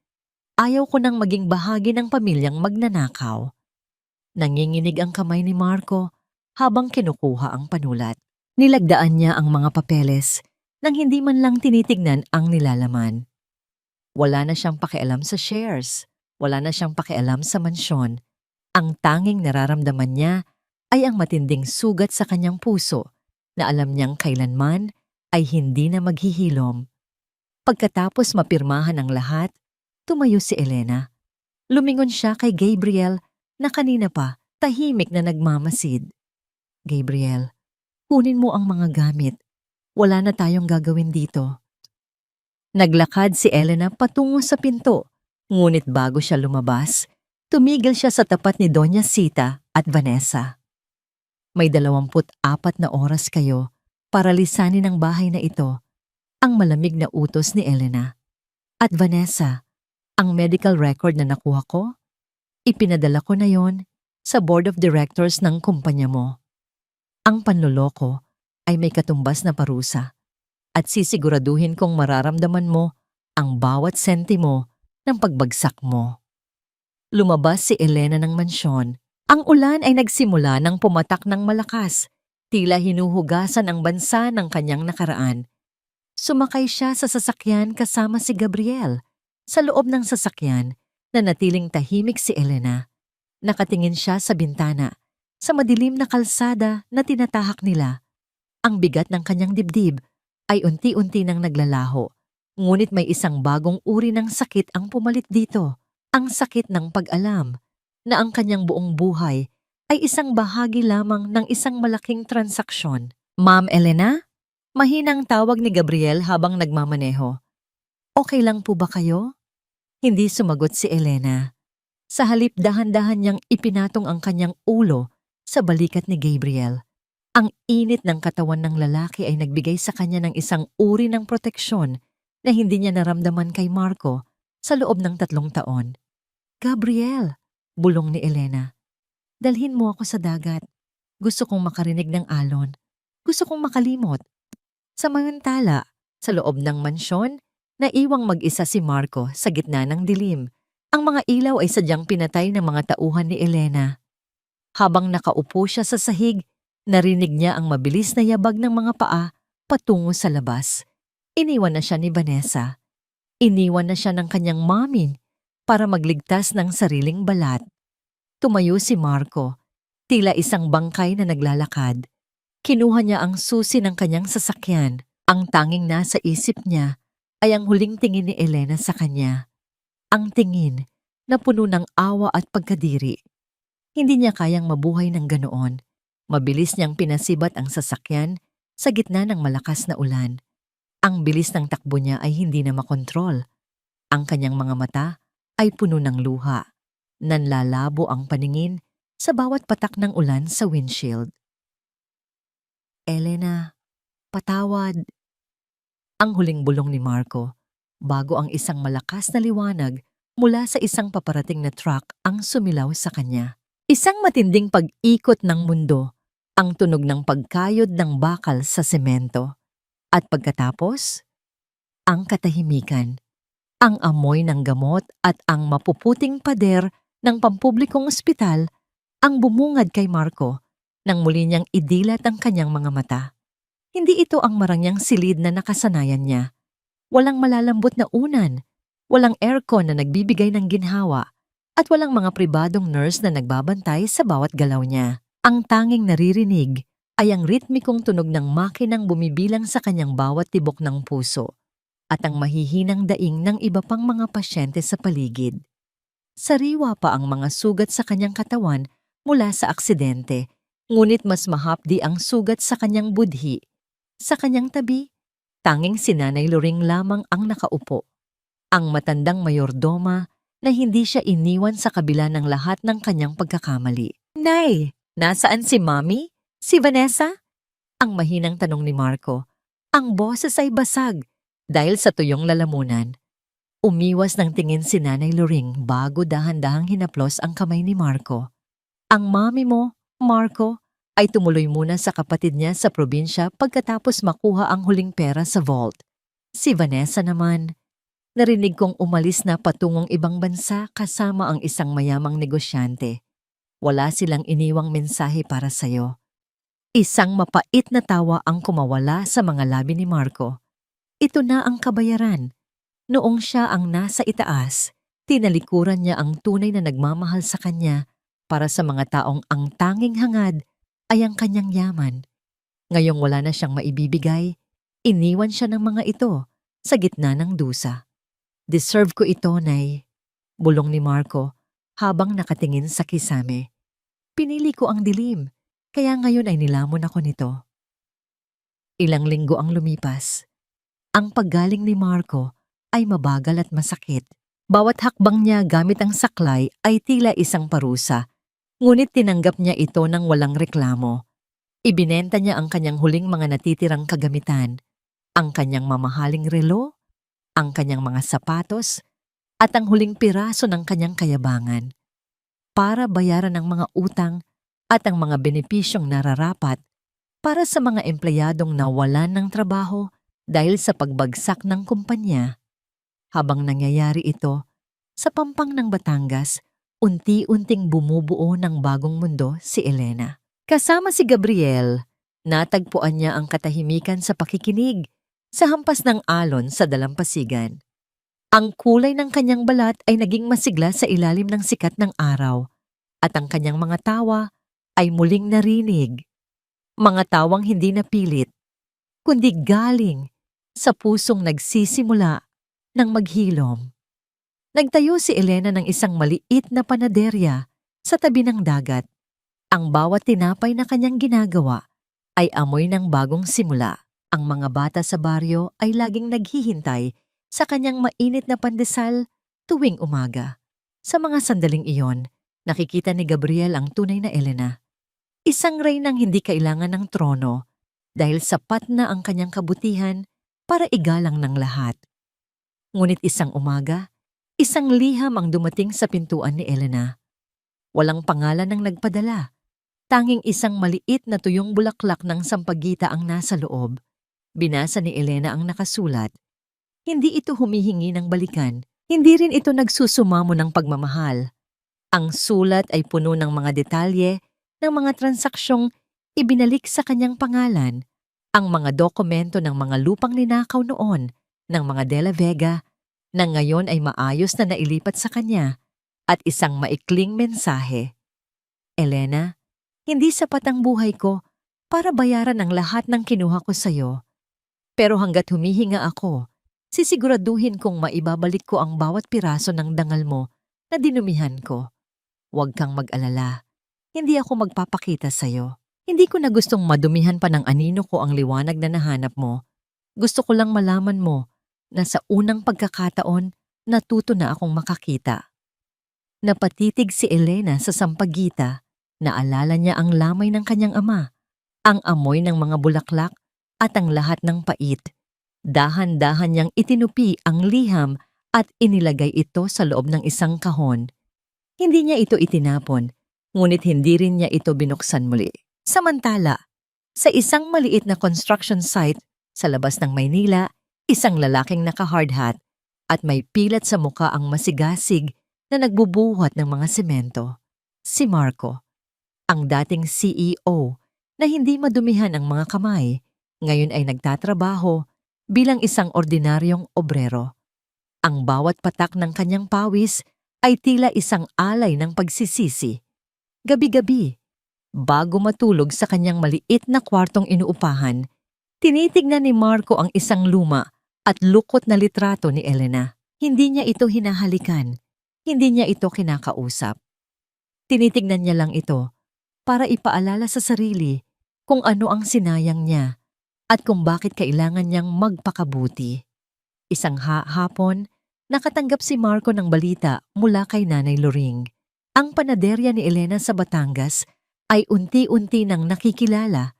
Ayaw ko nang maging bahagi ng pamilyang magnanakaw. Nanginginig ang kamay ni Marco habang kinukuha ang panulat. Nilagdaan niya ang mga papeles nang hindi man lang tinitignan ang nilalaman. Wala na siyang pakialam sa shares. Wala na siyang pakialam sa mansyon. Ang tanging nararamdaman niya ay ang matinding sugat sa kanyang puso na alam niyang kailanman ay hindi na maghihilom. Pagkatapos mapirmahan ang lahat, tumayo si Elena. Lumingon siya kay Gabriel na kanina pa tahimik na nagmamasid. Gabriel, kunin mo ang mga gamit. Wala na tayong gagawin dito. Naglakad si Elena patungo sa pinto, ngunit bago siya lumabas, tumigil siya sa tapat ni Doña Sita at Vanessa. May 24 na oras kayo para lisanin ang bahay na ito, ang malamig na utos ni Elena. At Vanessa, ang medical record na nakuha ko, ipinadala ko na yon sa board of directors ng kumpanya mo. Ang panloloko ay may katumbas na parusa at sisiguraduhin kong mararamdaman mo ang bawat sentimo ng pagbagsak mo. Lumabas si Elena ng mansyon. Ang ulan ay nagsimula ng pumatak ng malakas, tila hinuhugasan ang bansa ng kanyang nakaraan. Sumakay siya sa sasakyan kasama si Gabriel. Sa loob ng sasakyan, nanatiling tahimik si Elena. Nakatingin siya sa bintana, sa madilim na kalsada na tinatahak nila. Ang bigat ng kanyang dibdib ay unti-unti nang naglalaho, ngunit may isang bagong uri ng sakit ang pumalit dito. Ang sakit ng pag-alam na ang kanyang buong buhay ay isang bahagi lamang ng isang malaking transaksyon. Ma'am Elena? Mahinang tawag ni Gabriel habang nagmamaneho. Okay lang po ba kayo? Hindi sumagot si Elena. Sa halip dahan-dahan niyang ipinatong ang kanyang ulo sa balikat ni Gabriel. Ang init ng katawan ng lalaki ay nagbigay sa kanya ng isang uri ng proteksyon na hindi niya naramdaman kay Marco sa loob ng 3 taon. Gabriel, bulong ni Elena. Dalhin mo ako sa dagat. Gusto kong makarinig ng alon. Gusto kong makalimot. Samantala, sa loob ng mansyon, naiwang mag-isa si Marco sa gitna ng dilim. Ang mga ilaw ay sadyang pinatay ng mga tauhan ni Elena. Habang nakaupo siya sa sahig, narinig niya ang mabilis na yabag ng mga paa patungo sa labas. Iniwan na siya ni Vanessa. Iniwan na siya ng kanyang mami para magligtas ng sariling balat. Tumayo si Marco, tila isang bangkay na naglalakad. Kinuha niya ang susi ng kanyang sasakyan. Ang tanging nasa isip niya ay ang huling tingin ni Elena sa kanya. Ang tingin na puno ng awa at pagkadiri. Hindi niya kayang mabuhay ng ganoon. Mabilis niyang pinasibat ang sasakyan sa gitna ng malakas na ulan. Ang bilis ng takbo niya ay hindi na makontrol. Ang kanyang mga mata ay puno ng luha. Nanlalabo ang paningin sa bawat patak ng ulan sa windshield. Elena, patawad. Ang huling bulong ni Marco, bago ang isang malakas na liwanag mula sa isang paparating na truck ang sumilaw sa kanya. Isang matinding pag-ikot ng mundo, ang tunog ng pagkayod ng bakal sa semento. At pagkatapos, ang katahimikan, ang amoy ng gamot at ang mapuputing pader ng pampublikong ospital ang bumungad kay Marco nang muli niyang idilat ang kanyang mga mata. Hindi ito ang marangyang silid na nakasanayan niya. Walang malalambot na unan, walang aircon na nagbibigay ng ginhawa, at walang mga pribadong nurse na nagbabantay sa bawat galaw niya. Ang tanging naririnig ay ang ritmikong tunog ng makinang bumibilang sa kanyang bawat tibok ng puso at ang mahihinang daing ng iba pang mga pasyente sa paligid. Sariwa pa ang mga sugat sa kanyang katawan mula sa aksidente, ngunit mas mahapdi ang sugat sa kanyang budhi. Sa kanyang tabi, tanging si Nanay Loring lamang ang nakaupo. Ang matandang mayordoma na hindi siya iniwan sa kabila ng lahat ng kanyang pagkakamali. Nay, nasaan si Mommy? Si Vanessa? Ang mahinang tanong ni Marco. Ang boses ay basag dahil sa tuyong lalamunan. Umiwas ng tingin si Nanay Loring bago dahan-dahang hinaplos ang kamay ni Marco. Ang mami mo, Marco, ay tumuloy muna sa kapatid niya sa probinsya pagkatapos makuha ang huling pera sa vault. Si Vanessa naman, narinig kong umalis na patungong ibang bansa kasama ang isang mayamang negosyante. Wala silang iniwang mensahe para sa'yo. Isang mapait na tawa ang kumawala sa mga labi ni Marco. Ito na ang kabayaran. Noong siya ang nasa itaas, tinalikuran niya ang tunay na nagmamahal sa kanya para sa mga taong ang tanging hangad ay ang kanyang yaman. Ngayong wala na siyang maibibigay, iniwan siya ng mga ito sa gitna ng dusa. Deserve ko ito, Nay, bulong ni Marco habang nakatingin sa kisame. Pinili ko ang dilim, kaya ngayon ay nilamon ako nito. Ilang linggo ang lumipas. Ang paggaling ni Marco ay mabagal at masakit. Bawat hakbang niya gamit ang saklay ay tila isang parusa. Ngunit tinanggap niya ito ng walang reklamo. Ibinenta niya ang kanyang huling mga natitirang kagamitan, ang kanyang mamahaling relo, ang kanyang mga sapatos, at ang huling piraso ng kanyang kayabangan para bayaran ang mga utang at ang mga benepisyong nararapat para sa mga empleyadong nawalan ng trabaho dahil sa pagbagsak ng kumpanya. Habang nangyayari ito, sa pampang ng Batangas, unti-unting bumubuo ng bagong mundo si Elena. Kasama si Gabriel, natagpuan niya ang katahimikan sa pakikinig sa hampas ng alon sa dalampasigan. Ang kulay ng kanyang balat ay naging masigla sa ilalim ng sikat ng araw at ang kanyang mga tawa ay muling narinig. Mga tawang hindi napilit, kundi galing sa pusong nagsisimula ng maghilom. Nagtayo si Elena ng isang maliit na panaderya sa tabi ng dagat. Ang bawat tinapay na kanyang ginagawa ay amoy ng bagong simula. Ang mga bata sa baryo ay laging naghihintay sa kanyang mainit na pandesal tuwing umaga. Sa mga sandaling iyon, nakikita ni Gabriel ang tunay na Elena. Isang reynang hindi kailangan ng trono dahil sapat na ang kanyang kabutihan para igalang ng lahat. Ngunit isang umaga, isang liham ang dumating sa pintuan ni Elena. Walang pangalan ang nagpadala. Tanging isang maliit na tuyong bulaklak ng sampagita ang nasa loob. Binasa ni Elena ang nakasulat. Hindi ito humihingi ng balikan. Hindi rin ito nagsusumamo ng pagmamahal. Ang sulat ay puno ng mga detalye ng mga transaksyong ibinalik sa kanyang pangalan, ang mga dokumento ng mga lupang ninakaw noon ng mga De La Vega na ngayon ay maayos na nailipat sa kanya at isang maikling mensahe. Elena, hindi sapat ang buhay ko para bayaran ang lahat ng kinuha ko sa iyo. Pero hanggat humihinga ako, sisiguraduhin kong maibabalik ko ang bawat piraso ng dangal mo na dinumihan ko. Huwag kang mag-alala. Hindi ako magpapakita sa iyo. Hindi ko na gustong madumihan pa ng anino ko ang liwanag na nahanap mo. Gusto ko lang malaman mo na sa unang pagkakataon, natuto na akong makakita. Napatitig si Elena sa sampagita. Naalala niya ang lamay ng kanyang ama, ang amoy ng mga bulaklak at ang lahat ng pait. Dahan-dahan niyang itinupi ang liham at inilagay ito sa loob ng isang kahon. Hindi niya ito itinapon, ngunit hindi rin niya ito binuksan muli. Samantala, sa isang maliit na construction site sa labas ng Maynila, isang lalaking naka-hard hat at may pilat sa muka ang masigasig na nagbubuhat ng mga semento. Si Marco, ang dating CEO na hindi madumihan ang mga kamay, ngayon ay nagtatrabaho bilang isang ordinaryong obrero. Ang bawat patak ng kanyang pawis ay tila isang alay ng pagsisisi. Gabi-gabi, bago matulog sa kanyang maliit na kwartong inuupahan, tinitignan ni Marco ang isang luma at lukot na litrato ni Elena. Hindi niya ito hinahalikan, hindi niya ito kinakausap. Tinitignan niya lang ito para ipaalala sa sarili kung ano ang sinayang niya at kung bakit kailangan niyang magpakabuti. Isang hapon, nakatanggap si Marco ng balita mula kay Nanay Loring. Ang panaderya ni Elena sa Batangas ay unti-unti nang nakikilala,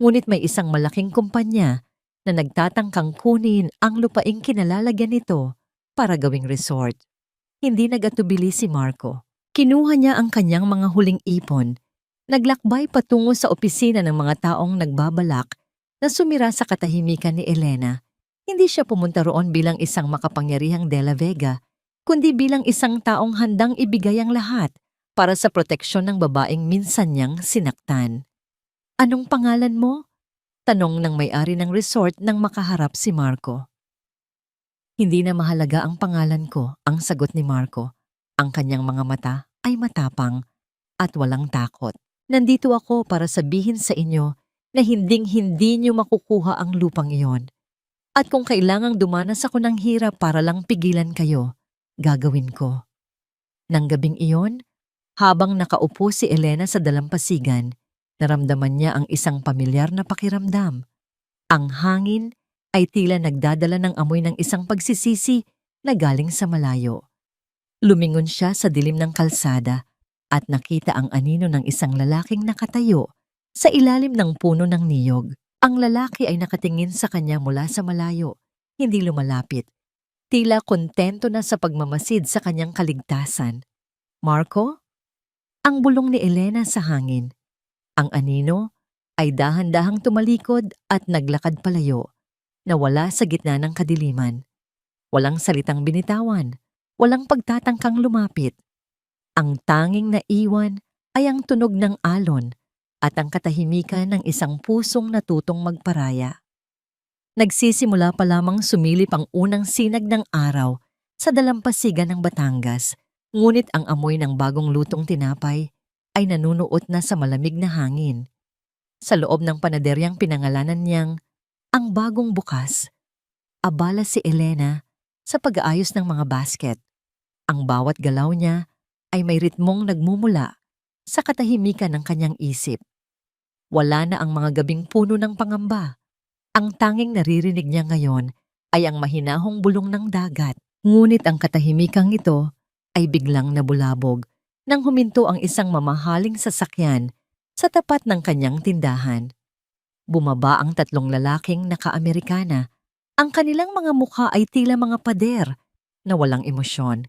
ngunit may isang malaking kumpanya na nagtatangkang kunin ang lupaing kinalalagyan nito para gawing resort. Hindi nagatubili si Marco. Kinuha niya ang kanyang mga huling ipon, naglakbay patungo sa opisina ng mga taong nagbabalak na sumira sa katahimikan ni Elena. Hindi siya pumunta roon bilang isang makapangyarihang De La Vega, kundi bilang isang taong handang ibigay ang lahat para sa proteksyon ng babaeng minsan niyang sinaktan. "Anong pangalan mo?" tanong ng may-ari ng resort nang makaharap si Marco. "Hindi na mahalaga ang pangalan ko," ang sagot ni Marco. Ang kanyang mga mata ay matapang at walang takot. "Nandito ako para sabihin sa inyo na hinding-hindi niyo makukuha ang lupang iyon. At kung kailangang dumanas ako ng hirap para lang pigilan kayo, gagawin ko." Nang gabing iyon, habang nakaupo si Elena sa dalampasigan, naramdaman niya ang isang pamilyar na pakiramdam. Ang hangin ay tila nagdadala ng amoy ng isang pagsisisi na galing sa malayo. Lumingon siya sa dilim ng kalsada at nakita ang anino ng isang lalaking nakatayo sa ilalim ng puno ng niyog. Ang lalaki ay nakatingin sa kanya mula sa malayo, hindi lumalapit. Tila kontento na sa pagmamasid sa kanyang kaligtasan. "Marco?" Ang bulong ni Elena sa hangin. Ang anino ay dahan-dahang tumalikod at naglakad palayo, nawala sa gitna ng kadiliman. Walang salitang binitawan, walang pagtatangkang lumapit. Ang tanging naiwan ay ang tunog ng alon at ang katahimikan ng isang pusong natutong magparaya. Nagsisimula pa lamang sumilip ang unang sinag ng araw sa dalampasigan ng Batangas, ngunit ang amoy ng bagong lutong tinapay ay nanunuot na sa malamig na hangin. Sa loob ng panaderyang pinangalanan niyang Ang Bagong Bukas, abala si Elena sa pag-aayos ng mga basket. Ang bawat galaw niya ay may ritmong nagmumula sa katahimikan ng kanyang isip. Wala na ang mga gabing puno ng pangamba. Ang tanging naririnig niya ngayon ay ang mahinahong bulong ng dagat. Ngunit ang katahimikang ito ay biglang nabulabog nang huminto ang isang mamahaling sasakyan sa tapat ng kanyang tindahan. Bumaba ang tatlong lalaking naka-Amerikana. Ang kanilang mga mukha ay tila mga pader na walang emosyon.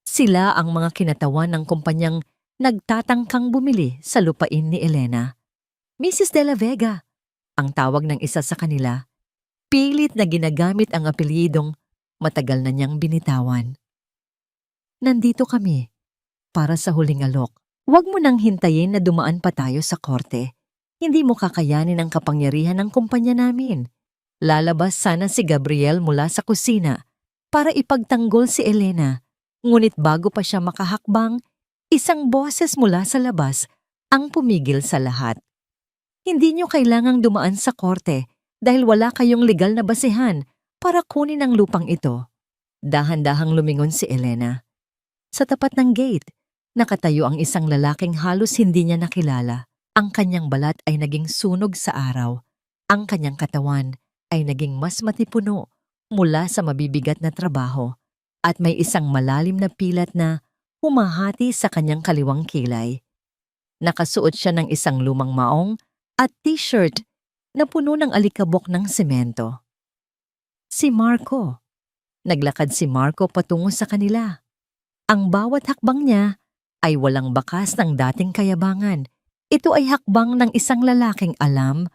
Sila ang mga kinatawan ng kumpanyang nagtatangkang bumili sa lupain ni Elena. "Mrs. De La Vega," ang tawag ng isa sa kanila. Pilit na ginagamit ang apelyidong matagal na niyang binitawan. "Nandito kami para sa huling alok. Huwag mo nang hintayin na dumaan pa tayo sa korte. Hindi mo kakayanin ang kapangyarihan ng kumpanya namin." Lalabas sana si Gabriel mula sa kusina para ipagtanggol si Elena, ngunit bago pa siya makahakbang, isang boses mula sa labas ang pumigil sa lahat. "Hindi niyo kailangang dumaan sa korte dahil wala kayong legal na basehan para kunin ang lupang ito." Dahan-dahang lumingon si Elena. Sa tapat ng gate, nakatayo ang isang lalaking halos hindi niya nakilala. Ang kanyang balat ay naging sunog sa araw. Ang kanyang katawan ay naging mas matipuno mula sa mabibigat na trabaho at may isang malalim na pilat na humahati sa kanyang kaliwang kilay. Nakasuot siya ng isang lumang maong at t-shirt na puno ng alikabok ng semento. Si Marco. Naglakad si Marco patungo sa kanila. Ang bawat hakbang niya ay walang bakas ng dating kayabangan. Ito ay hakbang ng isang lalaking alam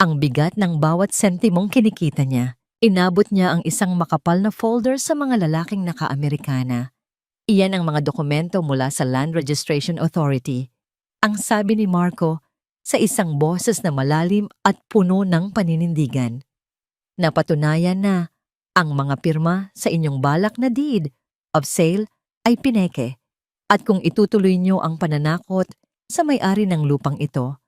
ang bigat ng bawat sentimong kinikita niya. Inabot niya ang isang makapal na folder sa mga lalaking naka-Amerikana. Iyan ang mga dokumento mula sa Land Registration Authority. Ang sabi ni Marco sa isang boses na malalim at puno ng paninindigan. Napatunayan na ang mga pirma sa inyong balak na deed of sale ay pineke at kung itutuloy niyo ang pananakot sa may-ari ng lupang ito,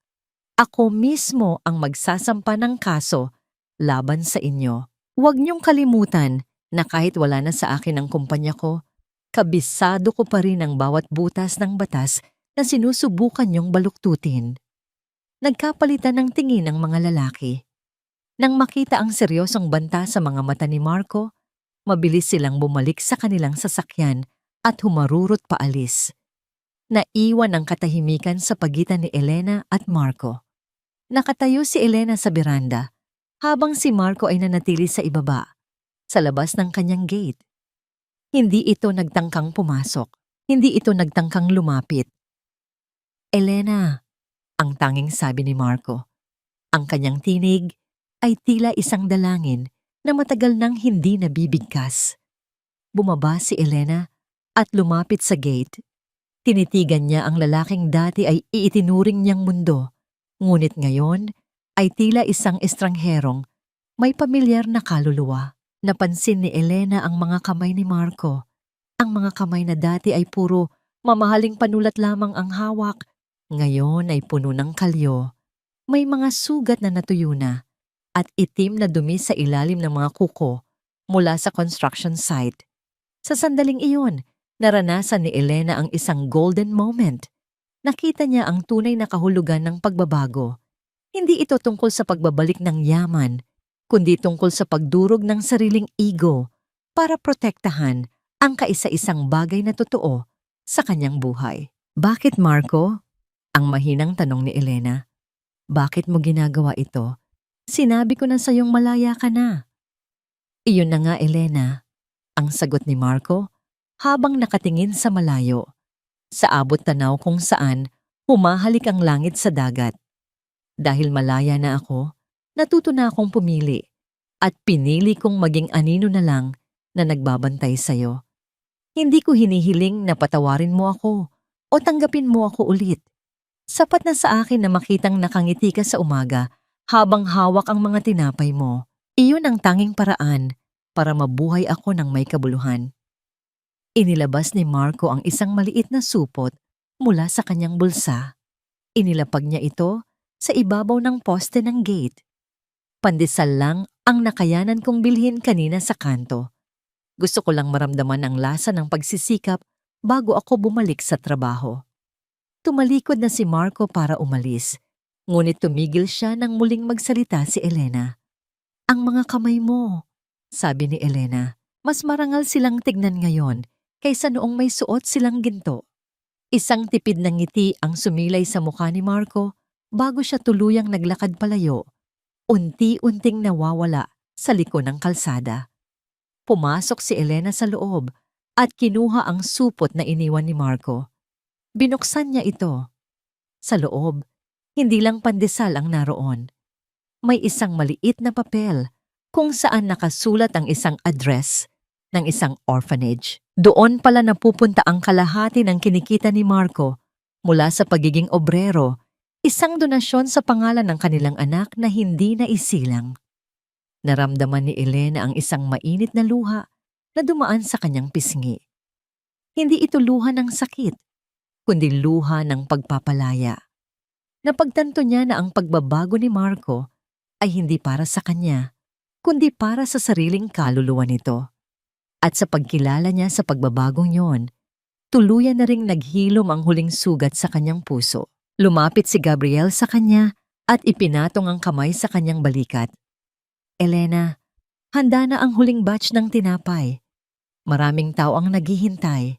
ako mismo ang magsasampa ng kaso laban sa inyo. Huwag niyong kalimutan na kahit wala na sa akin ang kumpanya ko, kabisado ko pa rin ang bawat butas ng batas na sinusubukan niyong baluktutin. Nagkapalitan ng tingin ang mga lalaki. Nang makita ang seryosong banta sa mga mata ni Marco, mabilis silang bumalik sa kanilang sasakyan at humarurot paalis. Naiwan ang katahimikan sa pagitan ni Elena at Marco. Nakatayo si Elena sa beranda, habang si Marco ay nanatili sa ibaba, sa labas ng kanyang gate. Hindi ito nagtangkang pumasok, hindi ito nagtangkang lumapit. Elena, ang tanging sabi ni Marco. Ang kanyang tinig ay tila isang dalangin na matagal nang hindi nabibigkas. Bumaba si Elena at lumapit sa gate. Tinitigan niya ang lalaking dati ay iitinuring niyang mundo, ngunit ngayon ay tila isang estrangherong may pamilyar na kaluluwa. Napansin ni Elena ang mga kamay ni Marco. Ang mga kamay na dati ay puro mamahaling panulat lamang ang hawak, ngayon ay puno ng kalyo. May mga sugat na natuyo na at itim na dumi sa ilalim ng mga kuko mula sa construction site. Sa sandaling iyon, naranasan ni Elena ang isang golden moment. Nakita niya ang tunay na kahulugan ng pagbabago. Hindi ito tungkol sa pagbabalik ng yaman, kundi tungkol sa pagdurog ng sariling ego para protektahan ang kaisa-isang bagay na totoo sa kanyang buhay. Bakit, Marco? Ang mahinang tanong ni Elena. Bakit mo ginagawa ito? Sinabi ko na sa'yong malaya ka na. Iyon na nga, Elena, ang sagot ni Marco habang nakatingin sa malayo. Sa abot tanaw kung saan humahalik ang langit sa dagat. Dahil malaya na ako, natuto na akong pumili at pinili kong maging anino na lang na nagbabantay sa'yo. Hindi ko hinihiling na patawarin mo ako o tanggapin mo ako ulit. Sapat na sa akin na makitang nakangiti ka sa umaga habang hawak ang mga tinapay mo. Iyon ang tanging paraan para mabuhay ako ng may kabuluhan. Inilabas ni Marco ang isang maliit na supot mula sa kanyang bulsa. Inilapag niya ito sa ibabaw ng poste ng gate. Pandesal lang ang nakayanan kong bilhin kanina sa kanto. Gusto ko lang maramdaman ang lasa ng pagsisikap bago ako bumalik sa trabaho. Tumalikod na si Marco para umalis, ngunit tumigil siya nang muling magsalita si Elena. Ang mga kamay mo, sabi ni Elena, mas marangal silang tignan ngayon kaysa noong may suot silang ginto. Isang tipid ng ngiti ang sumilay sa mukha ni Marco bago siya tuluyang naglakad palayo, unti-unting nawawala sa liko ng kalsada. Pumasok si Elena sa loob at kinuha ang supot na iniwan ni Marco. Binuksan niya ito. Sa loob, hindi lang pandesal ang naroon. May isang maliit na papel kung saan nakasulat ang isang address ng isang orphanage. Doon pala napupunta ang kalahati ng kinikita ni Marco mula sa pagiging obrero, isang donasyon sa pangalan ng kanilang anak na hindi na isilang. Naramdaman ni Elena ang isang mainit na luha na dumaan sa kanyang pisngi. Hindi ito luha ng sakit, kundi luha ng pagpapalaya. Napagtanto niya na ang pagbabago ni Marco ay hindi para sa kanya, kundi para sa sariling kaluluwa nito. At sa pagkilala niya sa pagbabagong yon, tuluyan na ring naghilom ang huling sugat sa kanyang puso. Lumapit si Gabriel sa kanya at ipinatong ang kamay sa kanyang balikat. Elena, handa na ang huling batch ng tinapay. Maraming tao ang naghihintay.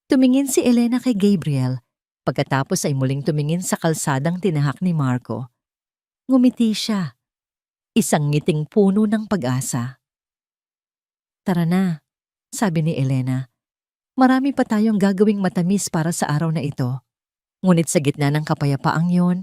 Tumingin si Elena kay Gabriel, pagkatapos ay muling tumingin sa kalsadang tinahak ni Marco. Ngumiti siya. Isang ngiting puno ng pag-asa. Tara na, sabi ni Elena. Marami pa tayong gagawing matamis para sa araw na ito. Ngunit sa gitna ng kapayapaang yon,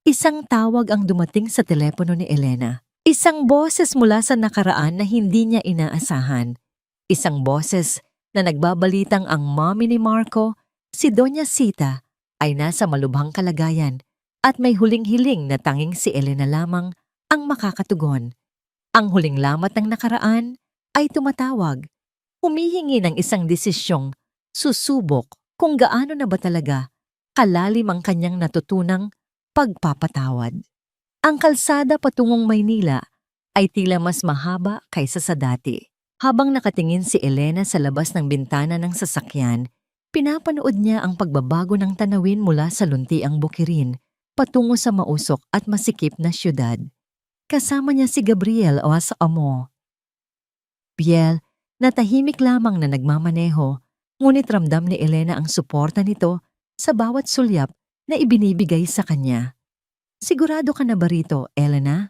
isang tawag ang dumating sa telepono ni Elena. Isang boses mula sa nakaraan na hindi niya inaasahan. Isang boses na nagbabalitang ang mommy ni Marco, si Doña Sita, ay nasa malubhang kalagayan at may huling hiling na tanging si Elena lamang ang makakatugon. Ang huling lamat ng nakaraan ay tumatawag, humihingi ng isang desisyong susubok kung gaano na ba talaga kalalim ang kanyang natutunang pagpapatawad. Ang kalsada patungong Maynila ay tila mas mahaba kaysa sa dati. Habang nakatingin si Elena sa labas ng bintana ng sasakyan, pinapanood niya ang pagbabago ng tanawin mula sa luntiang bukirin patungo sa mausok at masikip na syudad. Kasama niya si Gabriel o sa amo. Biel, na tahimik lamang na nagmamaneho, ngunit ramdam ni Elena ang suporta nito sa bawat sulyap na ibinibigay sa kanya. Sigurado ka na ba rito, Elena?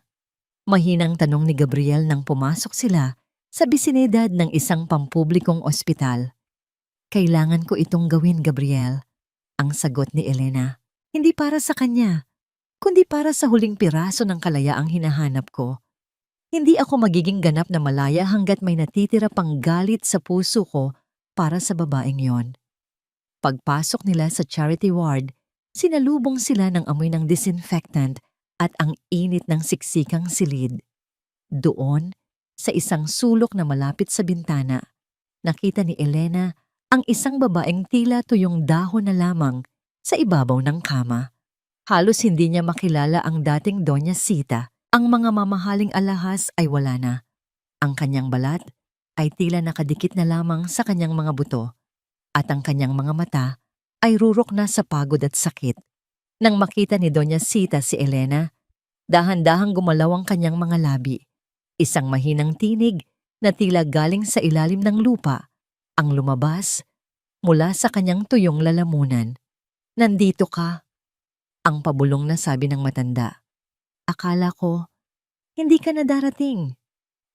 Mahinang tanong ni Gabriel nang pumasok sila sa bisinidad ng isang pampublikong ospital. Kailangan ko itong gawin, Gabriel, ang sagot ni Elena. Hindi para sa kanya, kundi para sa huling piraso ng kalayaang hinahanap ko. Hindi ako magiging ganap na malaya hanggat may natitira pang galit sa puso ko para sa babaeng yon. Pagpasok nila sa charity ward, sinalubong sila ng amoy ng disinfectant at ang init ng siksikang silid. Doon, sa isang sulok na malapit sa bintana, nakita ni Elena ang isang babaeng tila tuyong dahon na lamang sa ibabaw ng kama. Halos hindi niya makilala ang dating Doña Sita. Ang mga mamahaling alahas ay wala na. Ang kanyang balat ay tila nakadikit na lamang sa kanyang mga buto at ang kanyang mga mata ay rurok na sa pagod at sakit. Nang makita ni Doña Sita si Elena, dahan-dahang gumalaw ang kanyang mga labi. Isang mahinang tinig na tila galing sa ilalim ng lupa ang lumabas mula sa kanyang tuyong lalamunan. Nandito ka, ang pabulong na sabi ng matanda. Akala ko, hindi ka na darating.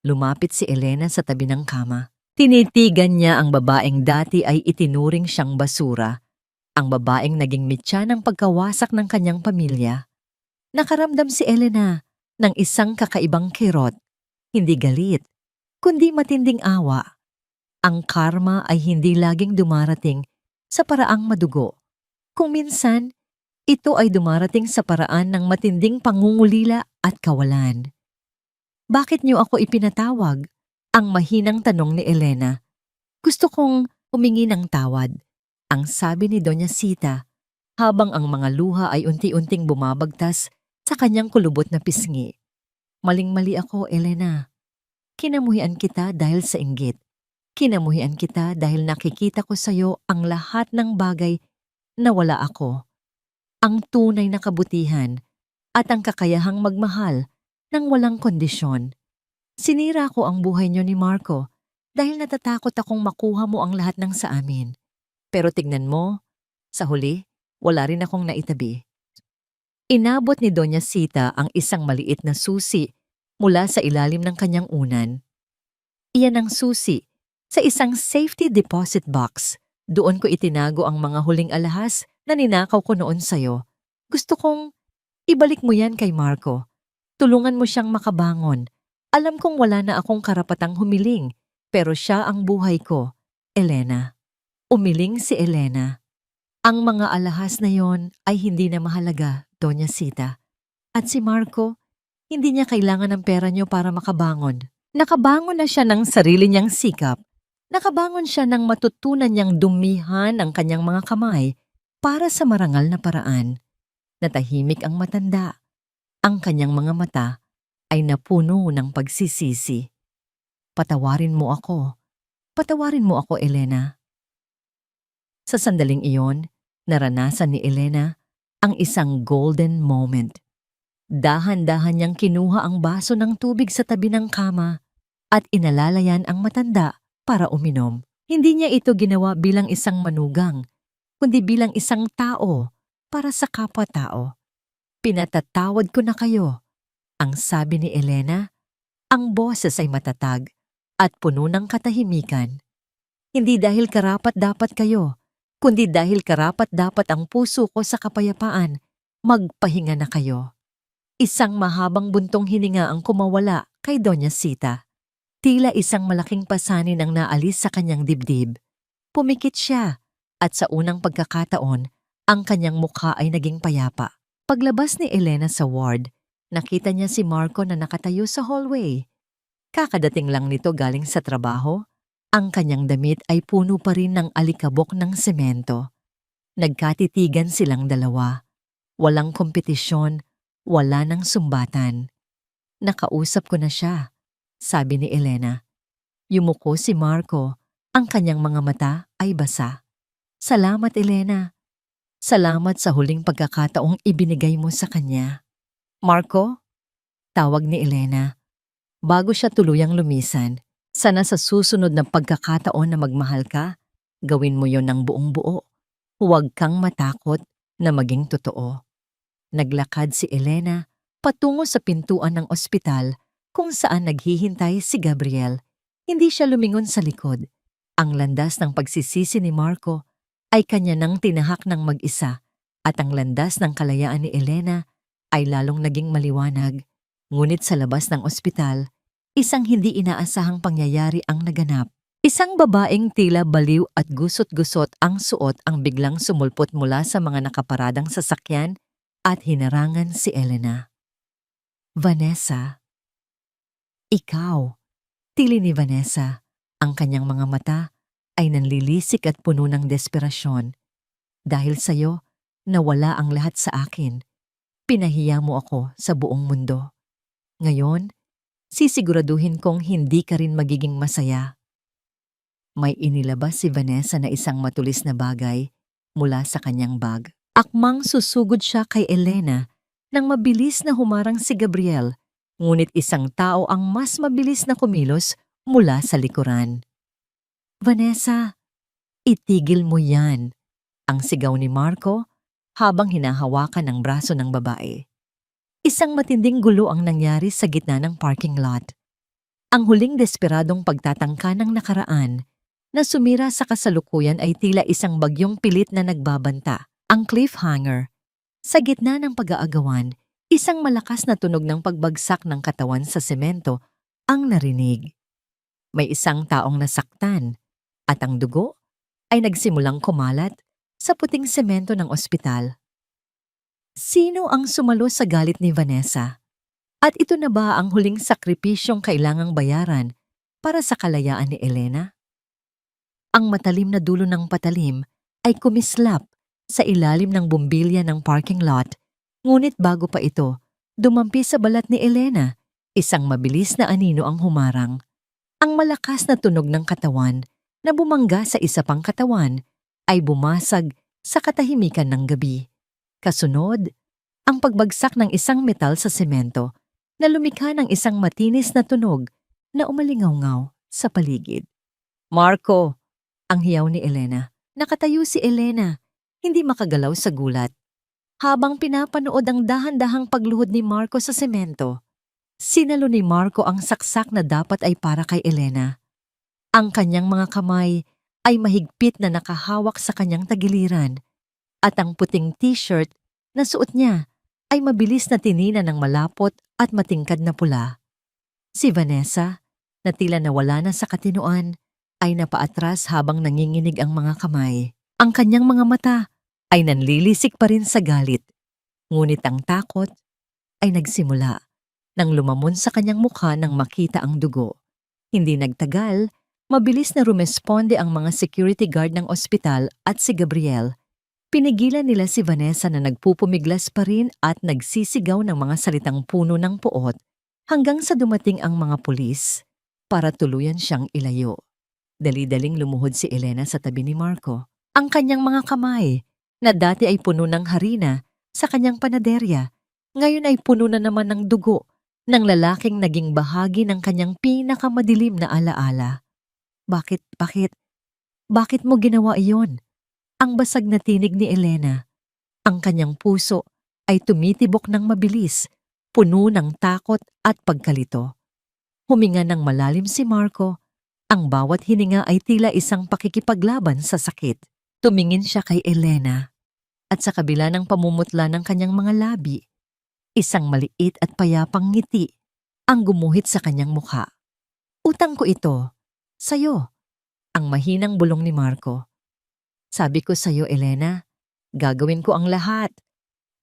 Lumapit si Elena sa tabi ng kama. Tinitigan niya ang babaeng dati ay itinuring siyang basura. Ang babaeng naging mitya ng pagkawasak ng kanyang pamilya. Nakaramdam si Elena ng isang kakaibang kirot. Hindi galit, kundi matinding awa. Ang karma ay hindi laging dumarating sa paraang madugo. Kung minsan, ito ay dumarating sa paraan ng matinding pangungulila at kawalan. Bakit niyo ako ipinatawag? Ang mahinang tanong ni Elena. Gusto kong humingi ng tawad, ang sabi ni Doña Sita, habang ang mga luha ay unti-unting bumabagtas sa kanyang kulubot na pisngi. Maling-mali ako, Elena. Kinamuhian kita dahil sa inggit. Kinamuhian kita dahil nakikita ko sa iyo ang lahat ng bagay na wala ako. Ang tunay na kabutihan at ang kakayahang magmahal ng walang kondisyon. Sinira ko ang buhay niyo ni Marco dahil natatakot akong makuha mo ang lahat ng sa amin. Pero tignan mo, sa huli, wala rin akong naitabi. Inabot ni Doña Sita ang isang maliit na susi mula sa ilalim ng kanyang unan. Iyan ang susi sa isang safety deposit box. Doon ko itinago ang mga huling alahas na ninakaw ko noon sa'yo. Gusto kong ibalik mo yan kay Marco. Tulungan mo siyang makabangon. Alam kong wala na akong karapatang humiling, pero siya ang buhay ko, Elena. Umiling si Elena. Ang mga alahas na yon ay hindi na mahalaga, Doña Sita. At si Marco, hindi niya kailangan ng pera niyo para makabangon. Nakabangon na siya ng sarili niyang sikap. Nakabangon siya ng matutunan niyang dumihan ang kanyang mga kamay para sa marangal na paraan. Natahimik ang matanda. Ang kanyang mga mata ay napuno ng pagsisisi. Patawarin mo ako. Patawarin mo ako, Elena. Sa sandaling iyon, naranasan ni Elena ang isang golden moment. Dahan-dahan niyang kinuha ang baso ng tubig sa tabi ng kama at inalalayan ang matanda para uminom. Hindi niya ito ginawa bilang isang manugang, kundi bilang isang tao para sa kapwa-tao. Pinatatawad ko na kayo, ang sabi ni Elena. Ang boses ay matatag at puno ng katahimikan. Hindi dahil karapat-dapat kayo, kundi dahil karapat-dapat ang puso ko sa kapayapaan. Magpahinga na kayo. Isang mahabang buntong hininga ang kumawala kay Doña Sita. Tila isang malaking pasanin ang naalis sa kanyang dibdib. Pumikit siya at sa unang pagkakataon, ang kanyang mukha ay naging payapa. Paglabas ni Elena sa ward, nakita niya si Marco na nakatayo sa hallway. Kakadating lang nito galing sa trabaho. Ang kanyang damit ay puno pa rin ng alikabok ng semento. Nagkatitigan silang dalawa. Walang kompetisyon, wala nang sumbatan. Nakausap ko na siya, sabi ni Elena. Yumuko si Marco, ang kanyang mga mata ay basa. Salamat, Elena. Salamat sa huling pagkakataong ibinigay mo sa kanya. Marco? Tawag ni Elena. Bago siya tuluyang lumisan, sana sa susunod na pagkakataon na magmahal ka, gawin mo yon ng buong buo. Huwag kang matakot na maging totoo. Naglakad si Elena patungo sa pintuan ng ospital kung saan naghihintay si Gabriel. Hindi siya lumingon sa likod. Ang landas ng pagsisisi ni Marco ay kanya nang tinahak ng mag-isa at ang landas ng kalayaan ni Elena ay lalong naging maliwanag. Ngunit sa labas ng ospital, isang hindi inaasahang pangyayari ang naganap. Isang babaeng tila baliw at gusot-gusot ang suot ang biglang sumulpot mula sa mga nakaparadang sasakyan at hinarangan si Elena. Vanessa. Ikaw. Tili ni Vanessa. Ang kanyang mga mata ay nanlilisik at puno ng desperasyon. Dahil sa'yo, nawala ang lahat sa akin. Pinahiya mo ako sa buong mundo. Ngayon, sisiguraduhin kong hindi ka rin magiging masaya. May inilabas si Vanessa na isang matulis na bagay mula sa kanyang bag. Akmang susugod siya kay Elena nang mabilis na humarang si Gabriel, ngunit isang tao ang mas mabilis na kumilos mula sa likuran. Vanessa, itigil mo yan, ang sigaw ni Marco habang hinahawakan ang braso ng babae. Isang matinding gulo ang nangyari sa gitna ng parking lot. Ang huling desperadong pagtatangka ng nakaraan na sumira sa kasalukuyan ay tila isang bagyong pilit na nagbabanta, ang cliffhanger. Sa gitna ng pag-aagawan, isang malakas na tunog ng pagbagsak ng katawan sa semento ang narinig. May isang taong nasaktan at ang dugo ay nagsimulang kumalat sa puting semento ng ospital. Sino ang sumalo sa galit ni Vanessa? At ito na ba ang huling sakripisyong kailangang bayaran para sa kalayaan ni Elena? Ang matalim na dulo ng patalim ay kumislap sa ilalim ng bumbilya ng parking lot, ngunit bago pa ito, dumampi sa balat ni Elena, isang mabilis na anino ang humarang. Ang malakas na tunog ng katawan na bumangga sa isa pang katawan ay bumasag sa katahimikan ng gabi. Kasunod, ang pagbagsak ng isang metal sa semento na lumikha ng isang matinis na tunog na umalingaw-ngaw sa paligid. Marco! Ang hiyaw ni Elena. Nakatayo si Elena, hindi makagalaw sa gulat. Habang pinapanood ang dahan-dahang pagluhod ni Marco sa semento, sinalo ni Marco ang saksak na dapat ay para kay Elena. Ang kanyang mga kamay ay mahigpit na nakahawak sa kanyang tagiliran at ang puting t-shirt na suot niya ay mabilis na tinina ng malapot at matingkad na pula. Si Vanessa, na tila nawala na sa katinoan, ay napaatras habang nanginginig ang mga kamay. Ang kanyang mga mata ay nanlilisik pa rin sa galit. Ngunit ang takot ay nagsimula nang lumamon sa kanyang mukha nang makita ang dugo. Hindi nagtagal, mabilis na rumesponde ang mga security guard ng ospital at si Gabriel. Pinigilan nila si Vanessa na nagpupumiglas pa rin at nagsisigaw ng mga salitang puno ng puot hanggang sa dumating ang mga pulis para tuluyan siyang ilayo. Dali-daling lumuhod si Elena sa tabi ni Marco. Ang kanyang mga kamay, na dati ay puno ng harina sa kanyang panaderya, ngayon ay puno na naman ng dugo ng lalaking naging bahagi ng kanyang pinakamadilim na alaala. Bakit mo ginawa iyon? Ang basag na tinig ni Elena. Ang kanyang puso ay tumitibok ng mabilis, puno ng takot at pagkalito. Huminga ng malalim si Marco. Ang bawat hininga ay tila isang pakikipaglaban sa sakit. Tumingin siya kay Elena at sa kabila ng pamumutla ng kanyang mga labi, isang maliit at payapang ngiti ang gumuhit sa kanyang mukha. Utang ko ito, sa'yo. Ang mahinang bulong ni Marco. Sabi ko sa'yo, Elena, gagawin ko ang lahat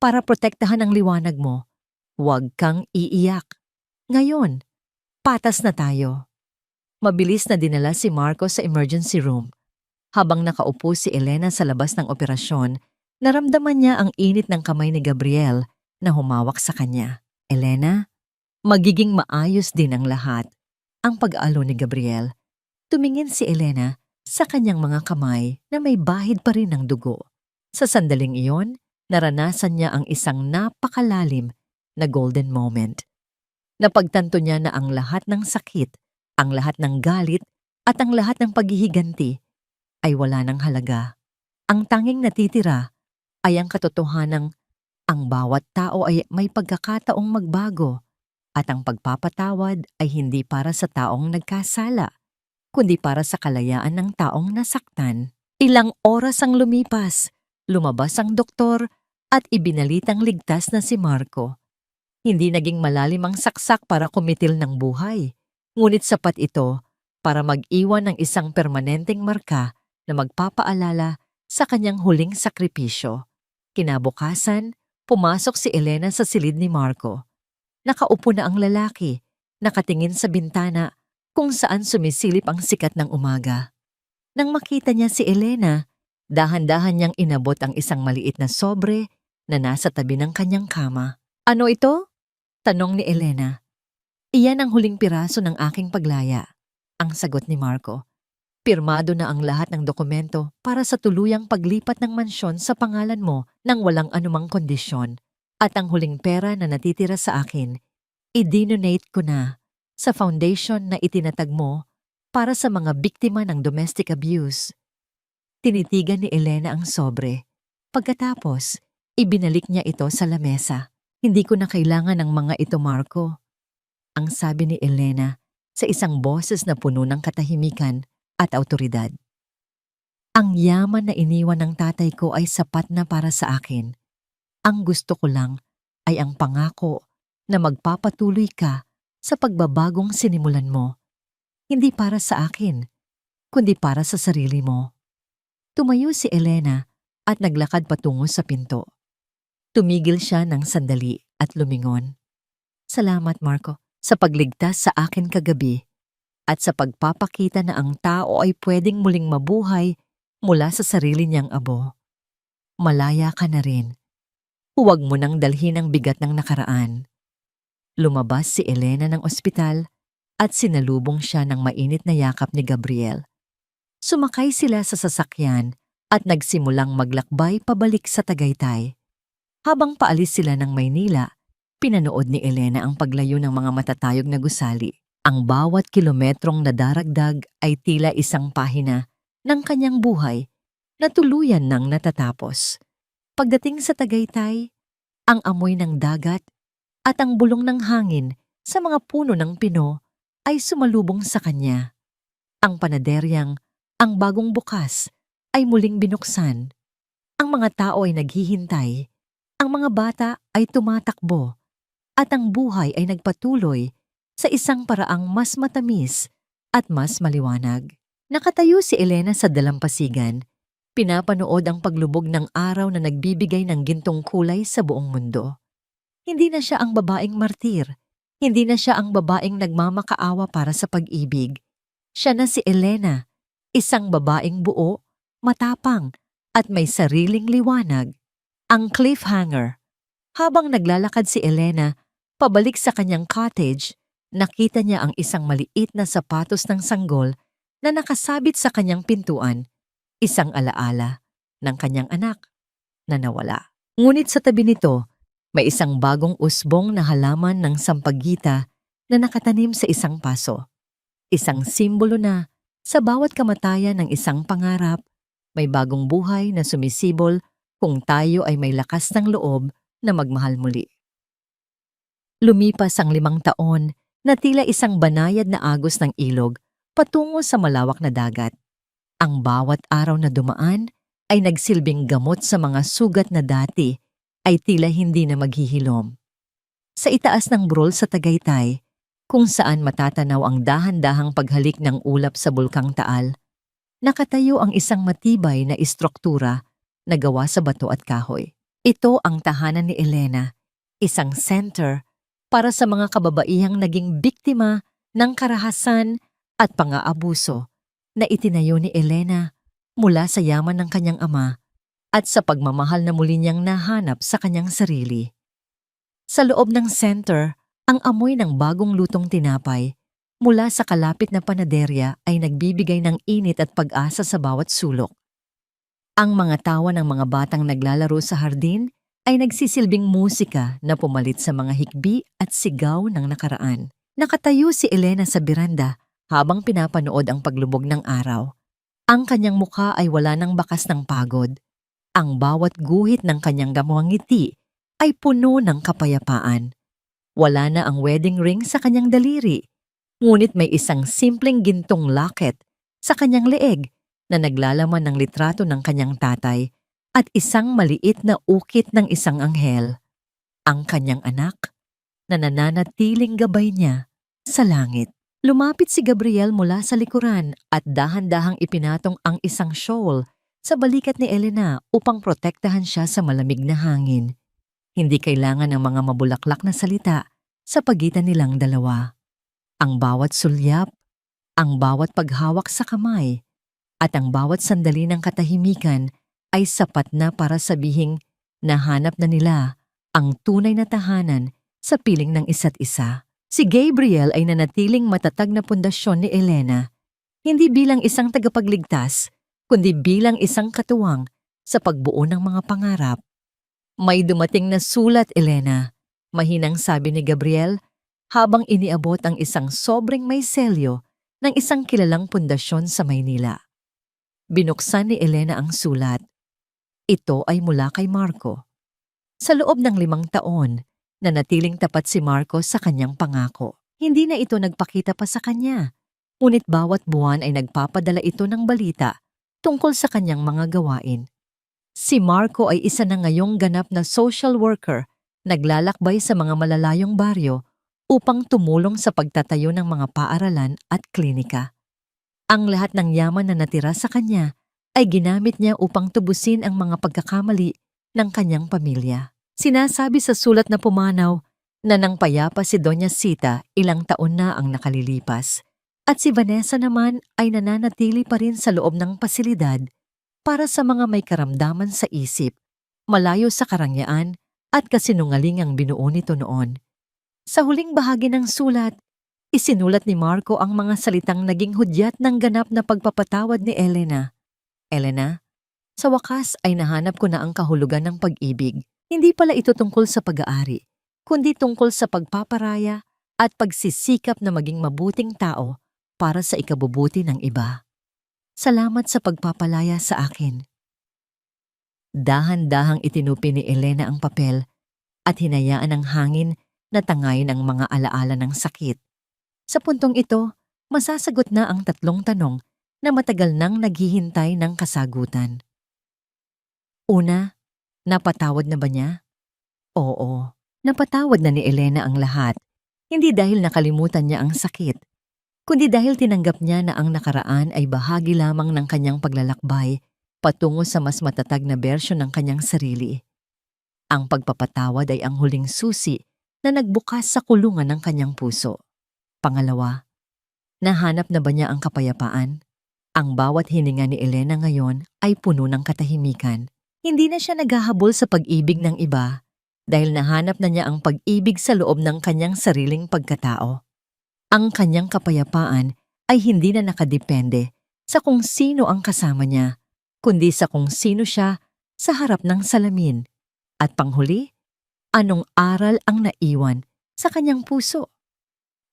para protektahan ang liwanag mo. Huwag kang iiyak. Ngayon, patas na tayo. Mabilis na dinala si Marco sa emergency room. Habang nakaupo si Elena sa labas ng operasyon, naramdaman niya ang init ng kamay ni Gabriel na humawak sa kanya. Elena, magiging maayos din ang lahat. Ang pag-aalon ni Gabriel. Tumingin si Elena sa kanyang mga kamay na may bahid pa rin ng dugo. Sa sandaling iyon, naranasan niya ang isang napakalalim na golden moment. Napagtanto niya na ang lahat ng sakit, ang lahat ng galit, at ang lahat ng paghihiganti ay wala ng halaga. Ang tanging natitira ay ang katotohanang ang bawat tao ay may pagkakataong magbago at ang pagpapatawad ay hindi para sa taong nagkasala, kundi para sa kalayaan ng taong nasaktan. Ilang oras ang lumipas, lumabas ang doktor at ibinalitang ligtas na si Marco. Hindi naging malalim ang saksak para kumitil ng buhay, ngunit sapat ito para mag-iwan ng isang permanenteng marka na magpapaalala sa kanyang huling sakripisyo. Kinabukasan, pumasok si Elena sa silid ni Marco. Nakaupo na ang lalaki, nakatingin sa bintana kung saan sumisilip ang sikat ng umaga. Nang makita niya si Elena, dahan-dahan niyang inabot ang isang maliit na sobre na nasa tabi ng kanyang kama. Ano ito? Tanong ni Elena. Iyan ang huling piraso ng aking paglaya, ang sagot ni Marco. Pirmado na ang lahat ng dokumento para sa tuluyang paglipat ng mansyon sa pangalan mo nang walang anumang kondisyon. At ang huling pera na natitira sa akin, i-donate ko na sa foundation na itinatag mo para sa mga biktima ng domestic abuse. Tinitigan ni Elena ang sobre. Pagkatapos, ibinalik niya ito sa lamesa. Hindi ko na kailangan ng mga ito, Marco. Ang sabi ni Elena sa isang boses na puno ng katahimikan at awtoridad. Ang yaman na iniwan ng tatay ko ay sapat na para sa akin. Ang gusto ko lang ay ang pangako na magpapatuloy ka sa pagbabagong sinimulan mo. Hindi para sa akin, kundi para sa sarili mo. Tumayo si Elena at naglakad patungo sa pinto. Tumigil siya ng sandali at lumingon. Salamat, Marco, sa pagligtas sa akin kagabi at sa pagpapakita na ang tao ay pwedeng muling mabuhay mula sa sarili niyang abo. Malaya ka na rin. Huwag mo nang dalhin ang bigat ng nakaraan. Lumabas si Elena ng ospital at sinalubong siya ng mainit na yakap ni Gabriel. Sumakay sila sa sasakyan at nagsimulang maglakbay pabalik sa Tagaytay. Habang paalis sila ng Maynila, pinanood ni Elena ang paglayo ng mga matatayog na gusali. Ang bawat kilometrong nadaragdag ay tila isang pahina ng kanyang buhay na tuluyan nang natatapos. Pagdating sa Tagaytay, ang amoy ng dagat at ang bulong ng hangin sa mga puno ng pino ay sumalubong sa kanya. Ang panaderyang, ang bagong bukas, ay muling binuksan. Ang mga tao ay naghihintay, ang mga bata ay tumatakbo, at ang buhay ay nagpatuloy sa isang paraang mas matamis at mas maliwanag. Nakatayo si Elena sa dalampasigan. Pinapanood ang paglubog ng araw na nagbibigay ng gintong kulay sa buong mundo. Hindi na siya ang babaeng martir. Hindi na siya ang babaeng nagmamakaawa para sa pag-ibig. Siya na si Elena, isang babaeng buo, matapang, at may sariling liwanag. Ang cliffhanger. Habang naglalakad si Elena, pabalik sa kanyang cottage, nakita niya ang isang maliit na sapatos ng sanggol na nakasabit sa kanyang pintuan. Isang alaala ng kanyang anak na nawala. Ngunit sa tabi nito, may isang bagong usbong na halaman ng sampagita na nakatanim sa isang paso. Isang simbolo na sa bawat kamatayan ng isang pangarap, may bagong buhay na sumisibol kung tayo ay may lakas ng loob na magmahal muli. Lumipas ang 5 taon na tila isang banayad na agos ng ilog patungo sa malawak na dagat. Ang bawat araw na dumaan ay nagsilbing gamot sa mga sugat na dati ay tila hindi na maghihilom. Sa itaas ng burol sa Tagaytay, kung saan matatanaw ang dahan-dahang paghalik ng ulap sa Bulkang Taal, Nakatayo ang isang matibay na istruktura na gawa sa bato at kahoy. Ito ang tahanan ni Elena, isang center para sa mga kababaihang naging biktima ng karahasan at pang-aabuso na itinayo ni Elena mula sa yaman ng kanyang ama at sa pagmamahal na muli niyang nahanap sa kanyang sarili. Sa loob ng center, ang amoy ng bagong lutong tinapay mula sa kalapit na panaderya ay nagbibigay ng init at pag-asa sa bawat sulok. Ang mga tawa ng mga batang naglalaro sa hardin ay nagsisilbing musika na pumalit sa mga hikbi at sigaw ng nakaraan. Nakatayo si Elena sa beranda habang pinapanood ang paglubog ng araw. Ang kanyang mukha ay wala ng bakas ng pagod. Ang bawat guhit ng kanyang gamuang ngiti ay puno ng kapayapaan. Wala na ang wedding ring sa kanyang daliri, ngunit may isang simpleng gintong locket sa kanyang leeg na naglalaman ng litrato ng kanyang tatay at isang maliit na ukit ng isang anghel, ang kanyang anak, na nananatiling gabay niya sa langit. Lumapit si Gabriel mula sa likuran at dahan-dahang ipinatong ang isang shawl sa balikat ni Elena upang protektahan siya sa malamig na hangin. Hindi kailangan ng mga mabulaklak na salita sa pagitan nilang dalawa. Ang bawat sulyap, ang bawat paghawak sa kamay, at ang bawat sandali ng katahimikan ay sapat na para sabihing nahanap na nila ang tunay na tahanan sa piling ng isa't isa. Si Gabriel ay nanatiling matatag na pundasyon ni Elena, hindi bilang isang tagapagligtas, kundi bilang isang katuwang sa pagbuo ng mga pangarap. May dumating na sulat, Elena, mahinang sabi ni Gabriel, habang iniabot ang isang sobrang may selyo ng isang kilalang pundasyon sa Maynila. Binuksan ni Elena ang sulat. Ito ay mula kay Marco. Sa loob ng 5 taon, nanatiling tapat si Marco sa kanyang pangako. Hindi na ito nagpakita pa sa kanya, ngunit bawat buwan ay nagpapadala ito ng balita tungkol sa kanyang mga gawain. Si Marco ay isa na ngayong ganap na social worker, naglalakbay sa mga malalayong baryo upang tumulong sa pagtatayo ng mga paaralan at klinika. Ang lahat ng yaman na natira sa kanya ay ginamit niya upang tubusin ang mga pagkakamali ng kanyang pamilya. Sinasabi sa sulat na pumanaw na nang payapa si Doña Sita, ilang taon na ang nakalilipas, at si Vanessa naman ay nananatili pa rin sa loob ng pasilidad para sa mga may karamdaman sa isip, malayo sa karangyaan at kasinungalingang binuo nito noon. Sa huling bahagi ng sulat, isinulat ni Marco ang mga salitang naging hudyat ng ganap na pagpapatawad ni Elena. Elena, sa wakas ay nahanap ko na ang kahulugan ng pag-ibig. Hindi pala ito tungkol sa pag-aari, kundi tungkol sa pagpaparaya at pagsisikap na maging mabuting tao para sa ikabubuti ng iba. Salamat sa pagpapalaya sa akin. Dahan-dahang itinupi ni Elena ang papel at hinayaan ng hangin na tangayin ang mga alaala ng sakit. Sa puntong ito, masasagot na ang 3 tanong na matagal nang naghihintay ng kasagutan. Una, napatawad na ba niya? Oo, napatawad na ni Elena ang lahat, hindi dahil nakalimutan niya ang sakit, kundi dahil tinanggap niya na ang nakaraan ay bahagi lamang ng kanyang paglalakbay patungo sa mas matatag na bersyon ng kanyang sarili. Ang pagpapatawad ay ang huling susi na nagbukas sa kulungan ng kanyang puso. Pangalawa, nahanap na ba niya ang kapayapaan? Ang bawat hininga ni Elena ngayon ay puno ng katahimikan. Hindi na siya naghahabol sa pag-ibig ng iba dahil nahanap na niya ang pag-ibig sa loob ng kanyang sariling pagkatao. Ang kanyang kapayapaan ay hindi na nakadepende sa kung sino ang kasama niya, kundi sa kung sino siya sa harap ng salamin. At panghuli, anong aral ang naiwan sa kanyang puso?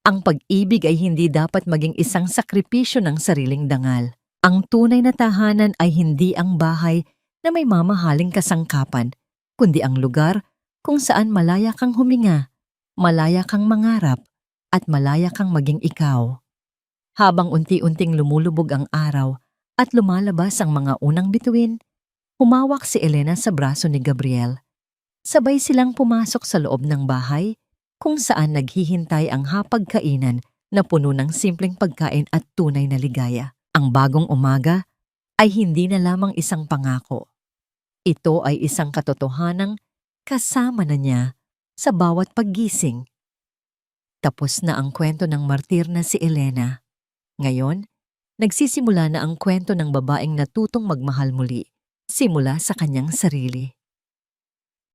Ang pag-ibig ay hindi dapat maging isang sakripisyo ng sariling dangal. Ang tunay na tahanan ay hindi ang bahay na may mamahaling kasangkapan, kundi ang lugar kung saan malaya kang huminga, malaya kang mangarap, at malaya kang maging ikaw. Habang unti-unting lumulubog ang araw at lumalabas ang mga unang bituin, humawak si Elena sa braso ni Gabriel. Sabay silang pumasok sa loob ng bahay kung saan naghihintay ang hapagkainan na puno ng simpleng pagkain at tunay na ligaya. Ang bagong umaga ay hindi na lamang isang pangako. Ito ay isang katotohanang kasama na niya sa bawat paggising. Tapos na ang kwento ng martir na si Elena. Ngayon, nagsisimula na ang kwento ng babaeng natutong magmahal muli, simula sa kanyang sarili.